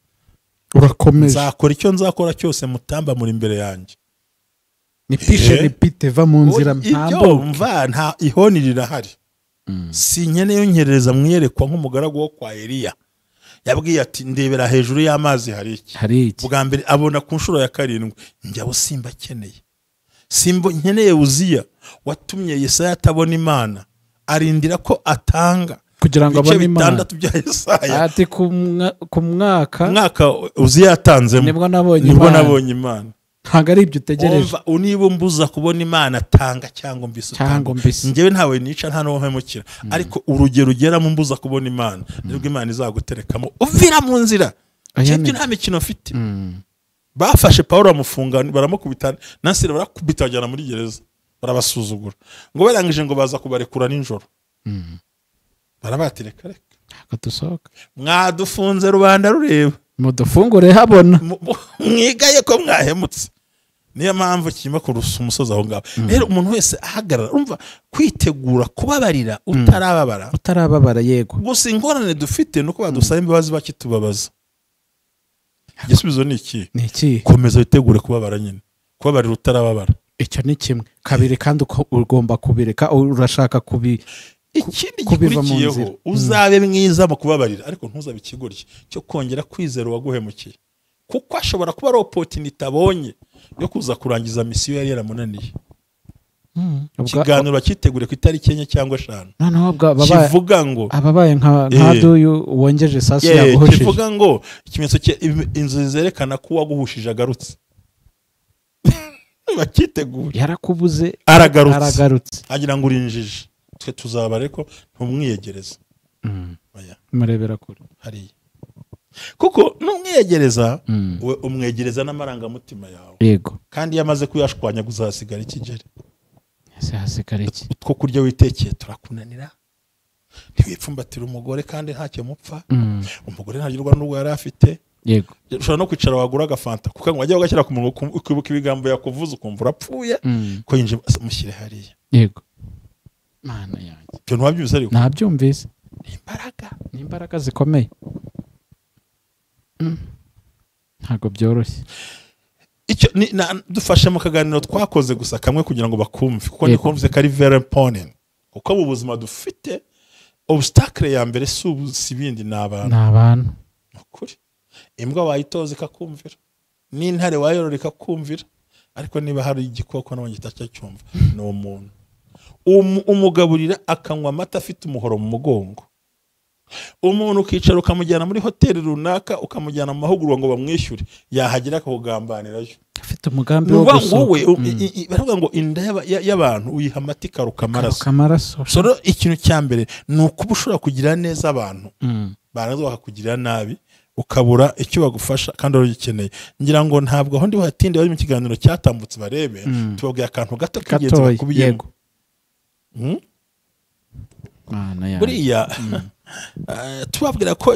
Speaker 2: urakomeje
Speaker 1: nzakora icyo nzakora cyose mutamba muri imbere yanjye,
Speaker 2: nipishe nipite va mu nzira
Speaker 1: ibyo mva nta ihoni rirahari. Si nkeneye yonkerereza mwiyerekwa nk'umugaragu wo kwa Eliya yabwiye ati ndebera hejuru y'amazi hari iki bwa mbere abona ku nshuro ya 7 njya Simba akeneye Simba nkeneye Uziya watumye Yesaya atabona Imana arindira ko atanga
Speaker 2: kugira ngo abone Imana
Speaker 1: bya Yesaya
Speaker 2: ati ku mwaka
Speaker 1: Uziya yatanzemo
Speaker 2: nibwo nabonye
Speaker 1: Imana.
Speaker 2: Ntago ari ibyo utegereje.
Speaker 1: Uniba mbuza kubona Imana tanga cyangwa mbise ngewe ntawe nica nta no mpemukira, ariko urugero ugera mu mbuza kubona Imana nibwo Imana izaguterekamo uvira mu nzira. Cyangwa nta mikino afite. Bafashe Paulo amufunga baramukubita Nasire barakubita bajyana muri gereza barabasuzugura ngo barangije ngo baza kubarekura ninjoro. Barabatireka reka
Speaker 2: dusohoka
Speaker 1: mwadufunze rubanda rureba
Speaker 2: mudufungure habona
Speaker 1: mwigaye ko mwahemutse. Niyo mpamvu kima kurusa umusozi aho ngabo. Rero umuntu wese ahagarara umva kwitegura kubabarira utarababara yego. Gusa ingorane dufite nuko badusaba imbabazi bakitubabaza. Igisubizo ni iki? Komeza witegure kubabara nyine. Kubabarira utarababara.
Speaker 2: Icyo ni kimwe. Kabiri kandi ugomba kubireka urashaka
Speaker 1: ikindi gikurikiyeho uzabe mwiza mu kubabarira ariko ntuzabe ikigoryi cyo kongera kwizera uwaguhemukiye, kuko ashobora kuba ari opportunity abonye yo kuza kurangiza misiyo yari yaramunaniye. Ikiganiro bakitegure ku itariki 4 cyangwa 5 kivuga ngo
Speaker 2: ababaye nka duyu wongeje sasu yaguhushije,
Speaker 1: kivuga ngo ikimenyetso inzu zerekana ko waguhushije agarutse. Bakitegure
Speaker 2: yarakubuze
Speaker 1: aragarutse agira ngo urinjije. Twe tuzabare ko ntumwiyegereza.
Speaker 2: Murebera kure
Speaker 1: hariya kuko numwiyegereza we umwegereza n'amarangamutima yawe.
Speaker 2: Yego.
Speaker 1: Kandi yamaze kuyashwanya guzasigara ikigere.
Speaker 2: Hasigara iki?
Speaker 1: Two kurya witekeye turakunanira. Ntiwipfumbatira umugore kandi ntacyo mupfa. Umugore ntagirwa n'ubwo yari afite.
Speaker 2: Yego.
Speaker 1: Ushobora no kwicara wagura agafanta kuko ngo wajya ugashyira ku munwa ukibuka ibigambo yakuvuza ukumva urapfuye ko yinje mushyire hariya.
Speaker 2: Yego. Mana yanjye.
Speaker 1: Cyo nwabyumvise ariko.
Speaker 2: Nabyumvise. Ni imbaraga zikomeye. Ntago byoroshye.
Speaker 1: Icyo dufashe mu kaganiro twakoze gusa kamwe kugira ngo bakumve kuko ni kumvise kari very important. Kuko mu buzima dufite obstacle ya mbere si bindi n'abantu. Ukuri. Imbwa wayitoza ikakumvira. N'intare wayorora ikakumvira. Ariko niba hari igikoko n'abanye cyumva no umuntu. Umugaburira akanywa amata afite umuhoro mu mugongo. Umuntu ukicara ukamujyana muri hoteli runaka ukamujyana mu mahugurwa ngo bamwishyure yahagira akakugambanirayo
Speaker 2: afite umugambi wo
Speaker 1: gusohoka. Baravuga ngo inda y'abantu uyiha amata ikaruka amaraso. So ikintu cya mbere ni ukuba ushobora kugira neza abantu baraza bakakugirira nabi ukabura icyo bagufasha kandi uri gikeneye. Ngira ngo ntabwo aho ndi batinde bari mu kiganiro cyatambutse barebe tubabwiye akantu gato kigeze kubiyego. Buriya tubabwira ko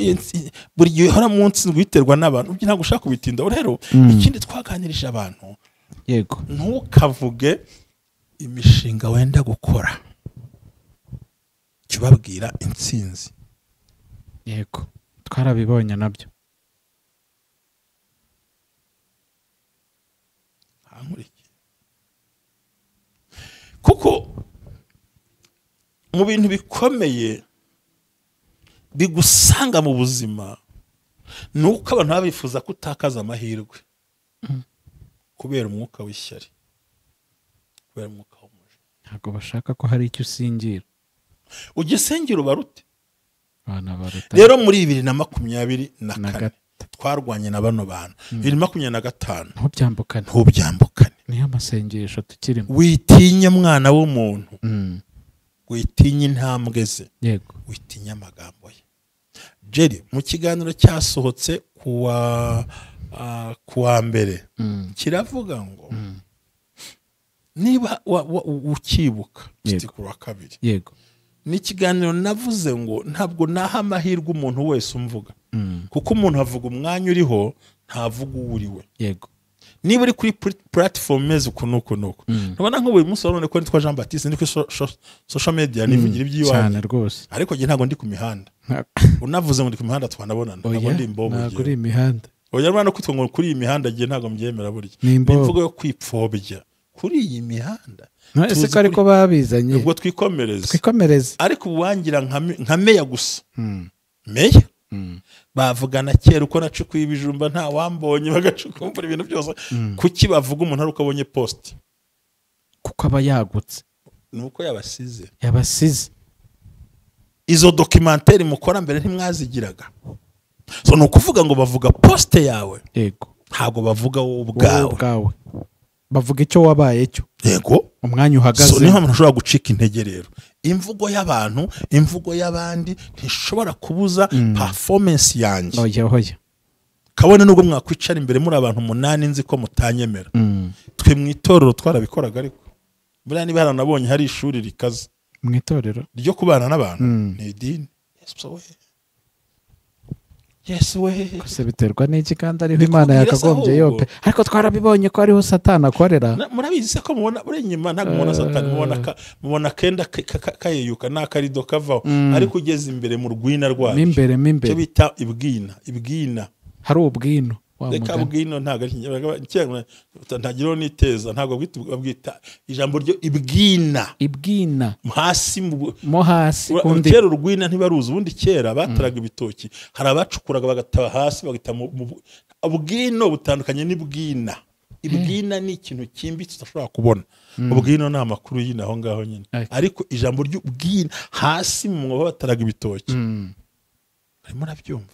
Speaker 1: buri gihe hora munsi witerwa n'abantu ntabwo ushaka kubitinda. Rero ikindi twaganirije abantu
Speaker 2: yego
Speaker 1: ntukavuge imishinga wenda gukora kibabwira intsinzi.
Speaker 2: Yego twarabibonye nabyo.
Speaker 1: Kuko mu bintu bikomeye bigusanga mu buzima nuko abantu babifuza kutakaza amahirwe kubera umwuka w'ishyari, kubera umwuka w'umuja.
Speaker 2: Ntabwo bashaka ko hari icyo usingira.
Speaker 1: Ugisengera ubarute. Rero muri 2024 twarwanye na bano bantu. 2025 ntubyambukane.
Speaker 2: Niyo amasengesho tukirimo.
Speaker 1: Witinya mwana w'umuntu. Witinya intambwe ze.
Speaker 2: Yego.
Speaker 1: Witinya amagambo ye. Jerry mu kiganiro cyasohotse kuwa mbere kiravuga ngo niba ukibuka ku wa kabiri
Speaker 2: yego
Speaker 1: ni ikiganiro navuze ngo ntabwo naha amahirwe umuntu wese umvuga kuko umuntu avuga umwanya uriho ntavuga uwo uriwe
Speaker 2: yego
Speaker 1: niba uri kuri platform meze ukuntu nubona nko buri munsi urabona ko nitwa Jean Baptiste ndi kuri social media nivugira iby'iwanjye
Speaker 2: cyane rwose
Speaker 1: ariko nge ntabwo ndi ku mihanda unavuze ngo ndi ku mihanda twanabonana ntabwo ndi imbobo
Speaker 2: ntabwo uri imihanda
Speaker 1: oya rwana kwitwa ngo kuri iyi mihanda nge ntabwo mbyemera burya ni imvugo yo kwipfobya kuri iyi mihanda
Speaker 2: ese ko ariko babizanye
Speaker 1: ubwo twikomereze ariko uwangira nka meya gusa meya bavugana kera uko nacukuye ibijumba nta wambonye bagacukumbura ibintu byose kuki bavuga umuntu ari uko abonye post
Speaker 2: kuko aba yagutse
Speaker 1: nuko yabasize izo documentaire mukora mbere ntimwazigiraga so nukuvuga ngo bavuga post yawe
Speaker 2: yego
Speaker 1: ntabwo bavuga wowe ubwawe
Speaker 2: bavuga icyo wabaye cyo
Speaker 1: yego
Speaker 2: umwanya uhagaze
Speaker 1: so niho umuntu ashobora gucika intege rero imvugo y'abantu imvugo y'abandi ntishobora kubuza performance yanjye
Speaker 2: oya
Speaker 1: kabone nubwo mwakwicara imbere muri abantu 8 nzi ko mutanyemera twe mu itorero twarabikoraga ariko buriya niba haranabonye hari ishuri rikaze
Speaker 2: mu itorero
Speaker 1: ryo kubana n'abantu ni idini yes we
Speaker 2: kose biterwa n'iki kandi ariho Imana yakagombye yope ariko twarabibonye ko ariho Satani akorera
Speaker 1: murabizi se ko mubona uri nyuma ntabwo mubona Satani mubona kenda kayeyuka n'akarido kavaho ariko ugeze imbere mu rwina rwayo
Speaker 2: imbere
Speaker 1: cyo bita ibwina
Speaker 2: hari ubwino
Speaker 1: reka bwino ntabwo ari ntagiraho niteza ntabwo babwita ijambo ryo ibwina hasi
Speaker 2: mo hasi
Speaker 1: kundi kera urwina ntibaruzi ubundi kera bataraga ibitoki hari abacukuraga bagataba hasi bagita ubwino butandukanye n'ibwina ibwina ni ikintu kimbitse udashobora kubona ubwino ni amakuru y'ino aho ngaho nyine ariko ijambo ry'ubwina hasi mu mwobo bataraga ibitoki arimo arabyumva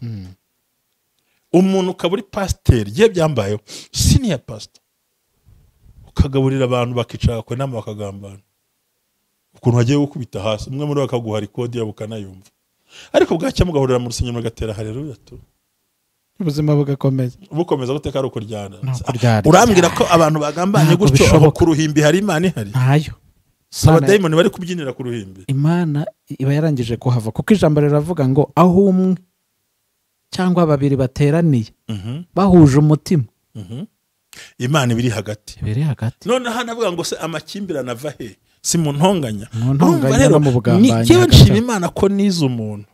Speaker 1: umuntu ukaba uri pasiteri igihe byambayeho senior pastor ukagaburira abantu bakicara kwe nama bakagambana ukuntu hagiye gukubita hasi umwe muri bakaguha rekodi yabo ukanayumva ariko bwacya mugahurira mu rusengero mugatera haleluya tu
Speaker 2: ubuzima
Speaker 1: bukomeza guteka ari ukuryana urambwira ko abantu bagambanye gutyo aho ku ruhimbi hari Imana ihari
Speaker 2: ntayo
Speaker 1: abadayimoni bari kubyinira ku ruhimbi
Speaker 2: Imana iba yarangije kuhava kuko ijambo riravuga ngo aho umwe cyangwa babiri bateraniye bahuje umutima
Speaker 1: Imana ibiri hagati none hanavuga ngo se amakimbirana ava he si mu ntonganya
Speaker 2: no mu bugambanyi
Speaker 1: niyo nshima Imana ko nize umuntu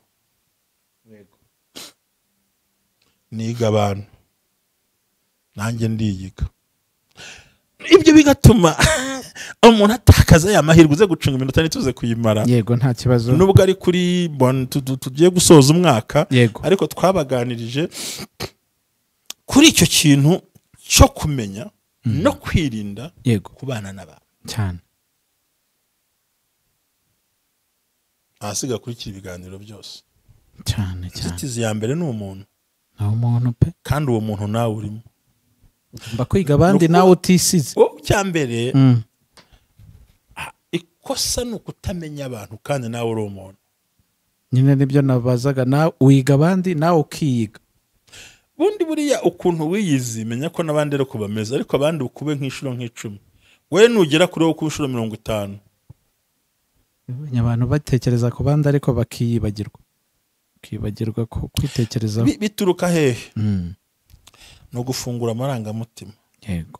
Speaker 1: niga abantu nanjye ndiyiga ibyo bigatuma umuntu atakaza ya mahirwe uze gucunga iminota nituze kuyimara
Speaker 2: yego nta kibazo
Speaker 1: nubwo ari kuri tugiye gusoza umwaka ariko twabaganirije kuri icyo kintu cyo kumenya no kwirinda kubana n'abantu
Speaker 2: cyane
Speaker 1: ahasiga kurikira ibiganiro byose
Speaker 2: cyane
Speaker 1: inzitizi ya mbere ni umuntu
Speaker 2: pe
Speaker 1: kandi uwo muntu nawe urimo
Speaker 2: kwiga abandi nawe utisize
Speaker 1: cya mbere ikosa ni ukutamenya abantu kandi nawe uri umuntu
Speaker 2: nyine nibyo nabazaga nawe wiga abandi nawe ukiyiga
Speaker 1: bundi buriya ukuntu wiyizi menya ko n'abandi ari kubameza ariko abandi ukube nk'inshuro nk'icumi we nugera kuri wo ku inshuro 50
Speaker 2: abantu batekereza ku bandi ariko bakibagirwa kwitekerezaho
Speaker 1: bituruka hehe no gufungura amarangamutima
Speaker 2: yego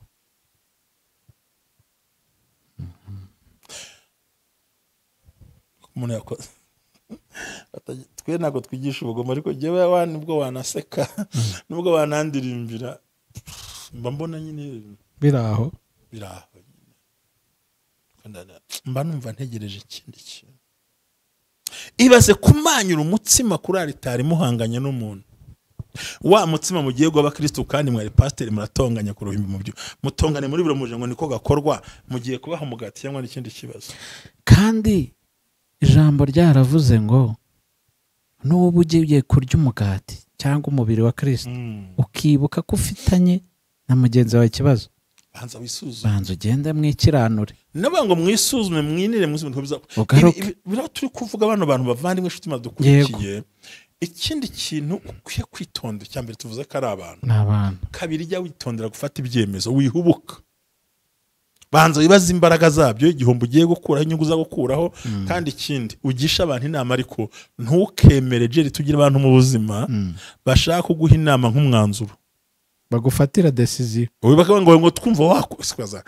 Speaker 1: umuntu yakoze twe ntabwo twigisha ubugome ariko jyewe nubwo wanaseka nubwo wanandirimbira mba mbona nyine
Speaker 2: biraho
Speaker 1: mba numva ntegereje ikindi kintu ibaze kumanyura umutsima kuri aritari muhanganye n'umuntu wa mutsima mugiye gw'abakristo kandi mwari pastor muratonganya ku ruhimbi mu byo mutongane muri biro muje ngo niko gakorwa mugiye kubaha umugati cyangwa n'ikindi kibazo
Speaker 2: kandi ijambo ryaravuze ngo n'ubu ugiye kurya umugati cyangwa umubiri wa Kristo ukibuka ko ufitanye na mugenzi wawe ikibazo banza ugende mwikiranure
Speaker 1: naba ngo mwisuzume mwinire muzimu turi kuvuga bano bantu bavandimwe inshuti madukurikiye ikindi kintu ukwiye kwitondera cyambere tuvuze ko ari abantu
Speaker 2: n'abantu
Speaker 1: kabiri jya witondera gufata ibyemezo wihubuka banza wibaza imbaraga zabyo igihombo ugiye gukuraho inyungu za gukuraho kandi ikindi ugisha abantu inama ariko ntukemere jeri tugira abantu mu buzima bashaka kuguha inama nk'umwanzuro
Speaker 2: bagufatira decision
Speaker 1: wowe bakavuga ngo twumva wakwaza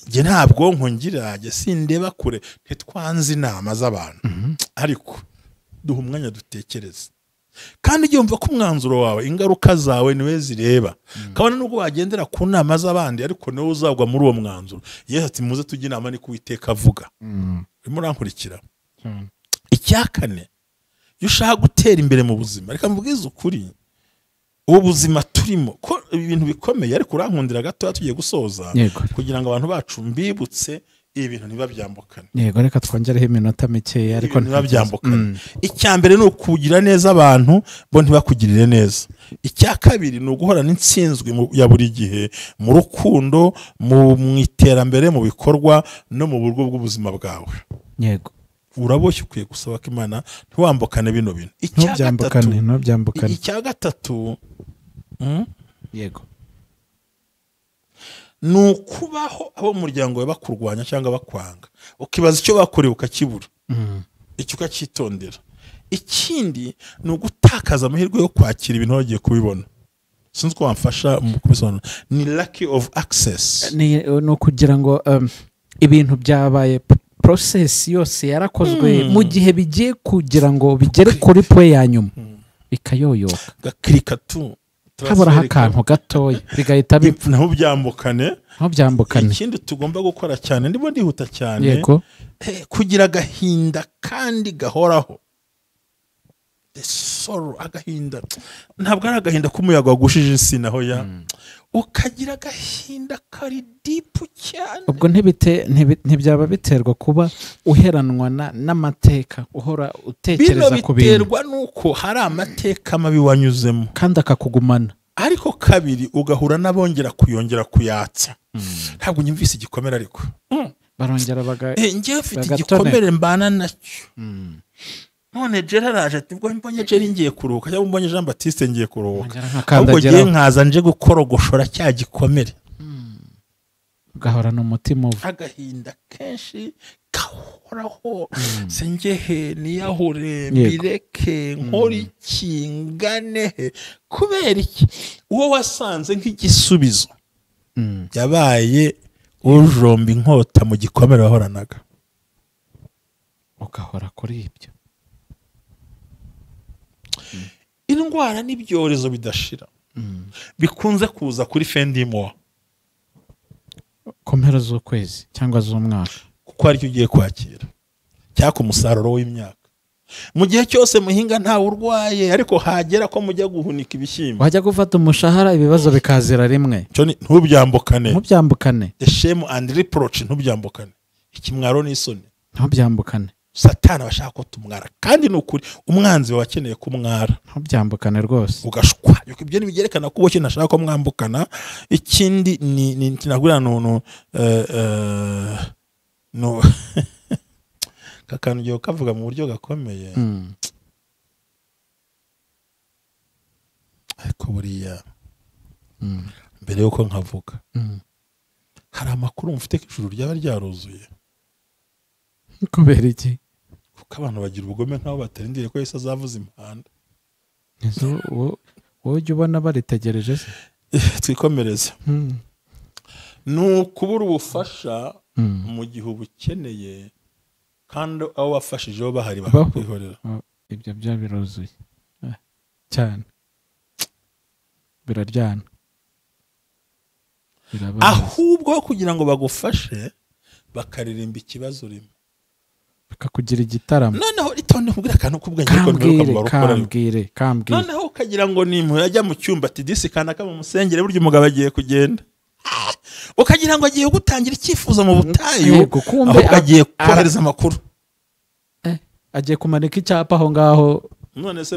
Speaker 1: nge ntabwo nkongira jye sindeba kure ntitwanze inama z'abantu ariko duha umwanya dutekereze kandi igihe umva ko umwanzuro wawe ingaruka zawe niwe zireba kabone nubwo wagendera ku nama z'abandi ariko niwe uzagwa muri uwo mwanzuro Yesu ati muze tujye inama ni kuwiteka avuga urimo urankurikira icya kane iyo ushaka gutera imbere mu buzima reka mbwize ukuri ubu buzima turimo ko ibintu bikomeye ariko urankundira gato tugiye gusoza kugira ngo abantu bacu mbibutse ibintu ntibabyambukane
Speaker 2: yego reka twongereho iminota mikeya ariko
Speaker 1: ntibabyambukane icya mbere ni ukugira neza abantu bo ntibakugirire neza icya kabiri ni uguhorana intsinzwi ya buri gihe mu rukundo mu iterambere mu bikorwa no mu buryo bw'ubuzima bwawe
Speaker 2: yego
Speaker 1: uraboshye ukwiye gusaba ko Imana ntiwambukane bino bintu
Speaker 2: ntubyambukane
Speaker 1: icya gatatu
Speaker 2: yego
Speaker 1: ni ukubaho abo mu muryango wawe bakurwanya cyangwa bakwanga ukibaza icyo bakorewe ukakibura icyo ukacyitondera ikindi ni ugutakaza amahirwe yo kwakira ibintu wagiye kubibona sinzi ko wamfasha mu kubisobanura ni lack of access
Speaker 2: ni ukugira ngo ibintu byabaye process yose yarakozwe mu gihe bigiye kugira ngo bigere kuri point ya nyuma bikayoyoka
Speaker 1: gakirika tu
Speaker 2: haburaho akantu gatoya bigahita bipfa
Speaker 1: ntubyambukane ikindi tugomba gukora cyane ndimo ndihuta cyane
Speaker 2: yego
Speaker 1: kugira agahinda kandi gahoraho sorrow agahinda ntabwo ari agahinda k'umuyaga wagushije isi naho ya ukagira agahinda kari deep cyane
Speaker 2: ubwo ntibyaba biterwa kuba uheranwa n'amateka uhora utekereza ku bintu
Speaker 1: biterwa nuko hari amateka mabi wanyuzemo
Speaker 2: kandi akakugumana
Speaker 1: ariko kabiri ugahura n'abongera kuyongera kuyatsa ntabwo nyumvise igikomere ariko
Speaker 2: barongera
Speaker 1: ngewe mfite igikomere mbana nacyo none Gerard araje ati ubwo mbonye Gerard ngiye kuruhuka cyangwa mbonye Jean Baptiste ngiye kuruhuka ahubwo ngiye nkaza nje gukorogoshora cya gikomere
Speaker 2: ugahorana umutima uva
Speaker 1: agahinda kenshi gahoraho sengehe niyahure mbireke nkori kinganehe kubera iki uwo wasanze nk'igisubizo yabaye ujomba inkota mu gikomere wahoranaga
Speaker 2: ugahora kuri ibyo
Speaker 1: indwara n'ibyorezo bidashira bikunze kuza kuri fendimo
Speaker 2: ku mpera z'ukwezi cyangwa z'umwaka
Speaker 1: kuko aricyo ugiye kwakira cyangwa umusaruro w'imyaka mu gihe cyose muhinga ntawe urwaye ariko hagera ko mujya guhunika ibishyimbo
Speaker 2: wajya gufata umushahara ibibazo bikazira rimwe
Speaker 1: ntubyambukane the shame and reproach ntubyambukane ikimwaro n'isoni
Speaker 2: ntubyambukane
Speaker 1: Satani bashaka ko tumwara kandi nukuri umwanzi wakeneye kumwara
Speaker 2: ntubyambukane rwose
Speaker 1: ugashwa yuko ibyo nibigerekana ko cyo nashaka ko mwambukana ikindi ni kinagura no kakanu giye kavuga mu buryo gakomeye ariko buriya mbere yuko nkavuga hari amakuru mufite ko ijuru ryaba ryaruzuye
Speaker 2: kubera iki
Speaker 1: kuko abantu bagira ubugome nk'aho batarindiriye ko Yesu azavuza impanda
Speaker 2: wowe ujya ubona baritegereje se
Speaker 1: twikomereze ni ukubura ubufasha mu gihe ubukeneye kandi abo wafashijeho bahari bakakwihorera
Speaker 2: ibyo byabiruzuye cyane biraryana
Speaker 1: ahubwo kugira ngo bagufashe bakaririmba ikibazo urimo
Speaker 2: bakakugira igitaramo
Speaker 1: noneho itonde nkubwira akantu k'ubwenge
Speaker 2: kambwire
Speaker 1: noneho ukagira ngo ni impuhwe yajya mu cyumba ati disi kanaka mu musengere burya umugabo agiye kugenda ukagira ngo agiye gutangira icyifuzo mu butayu ahubwo agiye kohereza amakuru
Speaker 2: agiye kumanika icyapa aho ngaho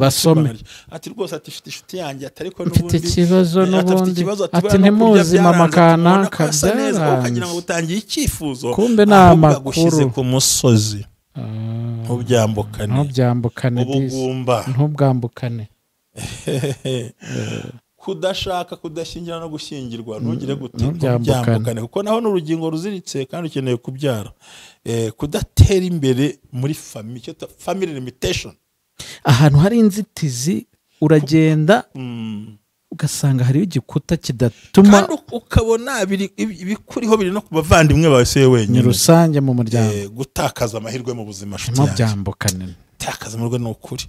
Speaker 2: basome
Speaker 1: ati rwose ati ifite inshuti yanjye atari ko
Speaker 2: n'ubundi mfite ikibazo n'ubundi ati ntimuzi mama kanaka
Speaker 1: ukagira ngo utangiye icyifuzo
Speaker 2: kumbe ni amakuru
Speaker 1: ku musozi ntubyambukane ubugumba
Speaker 2: ntubwambukane
Speaker 1: kudashaka kudashyingira no gushyingirwa ntugire gute ntubyambukane kuko naho n'urugingo ruziritse kandi ukeneye kubyara kudatera imbere muri family limitation
Speaker 2: ahantu hari inzitizi uragenda ugasanga hariho igikuta kidatuma
Speaker 1: kandi ukabona ibikuriho biri no ku bavandimwe bawe se wenyine
Speaker 2: ni rusange mu muryango
Speaker 1: gutakaza amahirwe mu buzima nshuti yanjye
Speaker 2: ntubyambukane
Speaker 1: gutakaza amahirwe ni ukuri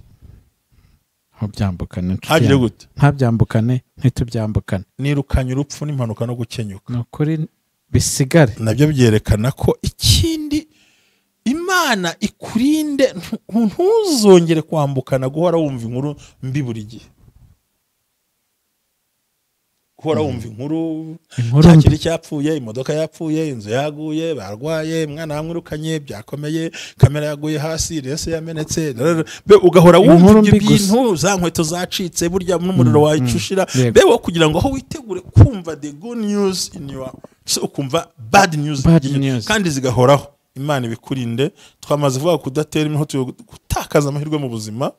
Speaker 2: ntubyambukane
Speaker 1: hagire gute
Speaker 2: ntabyambukane ntitubyambukane
Speaker 1: nirukanye urupfu n'impanuka no gukenyuka
Speaker 2: ni ukuri bisigare
Speaker 1: nabyo byerekana ko ikindi Imana ikurinde ntuzongere kwambukana guhora wumva inkuru mbi buri gihe guhora wumva inkuru cyakiri cyapfuye imodoka yapfuye inzu yaguye barwaye mwana bamwirukanye byakomeye kamera yaguye hasi rese yamenetse ugahora wumva ibyo bintu za nkweto zacitse burya n'umuriro wayicushira beho kugira ngo aho witegure kumva the good news in your ukumva bad news kandi zigahoraho Imana ibikurinde twamaze vuga kudatera imihoto gutakaza amahirwe mu buzima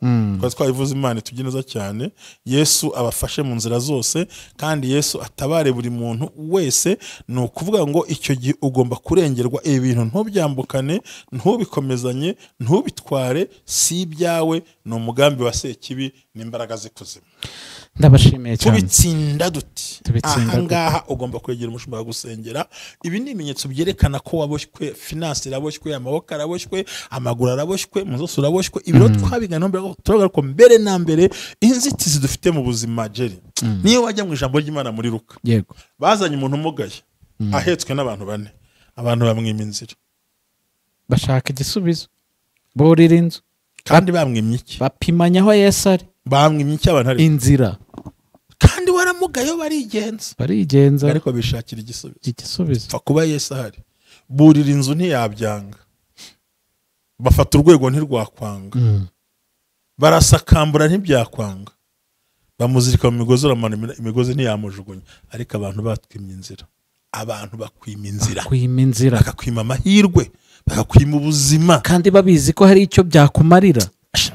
Speaker 1: twayivuze Imana tugineza cyane Yesu abafashe mu nzira zose kandi Yesu atabare buri muntu wese ni ukuvuga ngo icyo gihe ugomba kurengerwa ibintu ntubyambukane ntubikomezanye ntubitware si ibyawe ni umugambi wa Sekibi n'imbaraga z'ikuzimu
Speaker 2: ndabashimiye cyane
Speaker 1: tubitsinda duti ahangaha ugomba kwegera umushumba gusengera ibi ni ibimenyetso byerekana ko waboshywe finance iraboshywe amaboko araboshywe amaguru araboshywe muzoso uraboshywe ibiro twabigana turavuga ko mbere na mbere inzitizi dufite mu buzima Jerry niyo wajya mu ijambo ry'Imana muri Luka
Speaker 2: yego
Speaker 1: bazanye umuntu umugaye ahetswe n'abantu bane abantu bamwima inzira
Speaker 2: bashaka igisubizo borira inzu
Speaker 1: kandi bamwimye iki
Speaker 2: bapimanya aho Yesu ari
Speaker 1: bamwimye iki abantu ari
Speaker 2: inzira
Speaker 1: kandi waramugayo barigenza ariko bishakira igisubizo fa kuba Yesu ahari burira inzu ntiyabyanga bafata urwego ntirwakwanga barasakambura ntibyakwanga bamuzirika mu migozi imigozi ntiyamujugunya ariko abantu batwimye inzira abantu bakwima inzira bakakwima amahirwe bakakwima ubuzima
Speaker 2: kandi babizi ko hari icyo byakumarira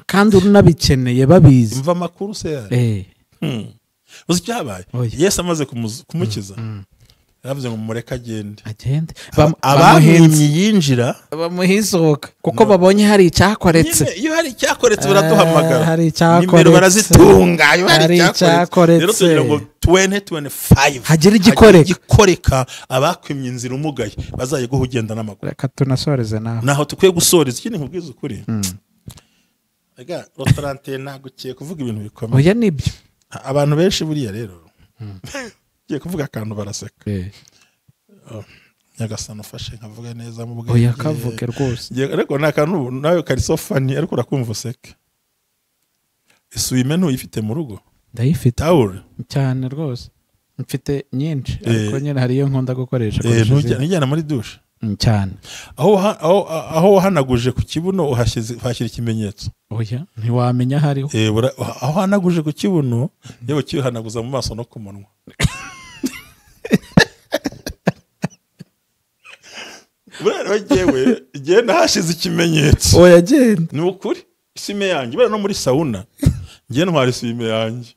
Speaker 2: kandi urunabikeneye babizi
Speaker 1: mva makuru se uzi cyabaye Yesu amaze kumukiza yavuze ngo mureka agende abamwimye yinjira
Speaker 2: bamuhisohoka kuko babonye hari icyakoretse
Speaker 1: iyo hari icyakoretse baraduhamagara
Speaker 2: n'imbere
Speaker 1: barazitunga iyo hari
Speaker 2: icyakoretse
Speaker 1: rero tugira ngo 2025
Speaker 2: hagira
Speaker 1: igikoreka abakwimye inzira umugaye bazayiguha ugenda n'amaguru
Speaker 2: reka tunasoreze
Speaker 1: naho tukwiye gusoreza ikindi nkubwiza ukuri aga rotarante nagukiye kuvuga ibintu bikomeye
Speaker 2: oya nibyo
Speaker 1: abantu benshi buriya rero giye kuvuga akantu baraseka Nyagasani ufashe nkavuga neza mu bwenge
Speaker 2: oya kavuge rwose
Speaker 1: ariko nakantu nawe kari so funny ariko urakumva useka isuime ntuyifite mu rugo
Speaker 2: ndayifite
Speaker 1: tawure
Speaker 2: cyane rwose mfite nyinshi ariko nyine hari iyo nkunda gukoresha
Speaker 1: ntujyana muri dushe
Speaker 2: cyane
Speaker 1: aho wahanaguje ku kibuno uhashyira ikimenyetso
Speaker 2: oya ntiwamenya hariho
Speaker 1: aho wahanaguje ku kibuno yewe kihanaguza mu maso no ku munwa burara jewe genda hashize ikimenyetso
Speaker 2: oya genda
Speaker 1: ni ukuri isime yanjye bara no muri sauna ngiye ntwara isime yanjye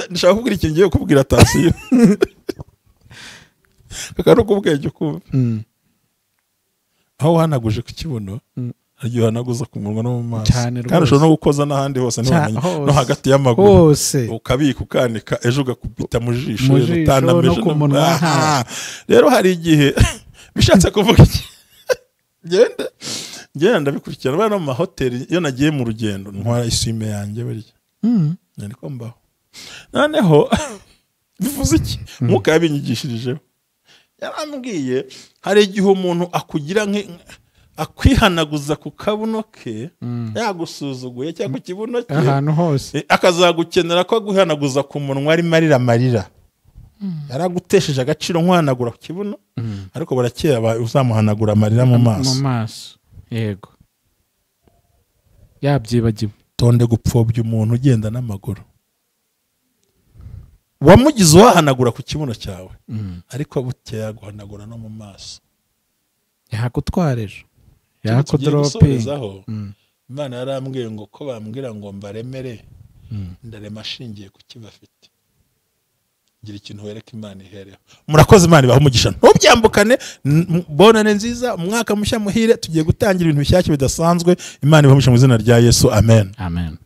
Speaker 1: ndashaka kubwira ikintu ngiye kubwira tasiyo kakano kubwenge kumva aho wahanaguje ku kibuno haryo uhanaguza ku munwa no mu maso kandi ushobora no gukoza n'ahandi hose no hagati y'amaguru ukabika ukanika ejo ugakubita mu jisho utanameje rero hari igihe bishatse kuvuga iki genda ndabikurikirana bana mu mahoteli iyo nagiye mu rugendo ntwara isime yanjye burya niko mbaho noneho bivuze iki mwuka yabinyigishirijeho yarambwiye hari igihe umuntu akugira akwihanaguza ku kabuno ke yagusuzuguye cyangwa ku kibuno cye
Speaker 2: ahantu hose
Speaker 1: akazagukenera ko aguhanaguza ku munwa arimo amarira yaragutesheje agaciro nk'uhanagura ku kibuno ariko barakeye uzamuhanagura amarira mu maso
Speaker 2: yego yabyibagiwe
Speaker 1: tonde gupfobya umuntu ugenda n'amaguru wamugize uwahanagura ku kibuno cyawe ariko bukeye yaguhanagura no mu maso
Speaker 2: yagutwareje
Speaker 1: yakudoropingaho Imana yarambwiye ngo ko bambwira ngo mbaremere ndarema ashingiye ku kibafite gira ikintu wereka Imana ihereho murakoze Imana ibaho umugisha ntubyambukane bonane nziza umwaka mushya muhire tugiye gutangira ibintu bishyashya bidasanzwe Imana ibaho umugisha mu izina rya Yesu amen
Speaker 2: amen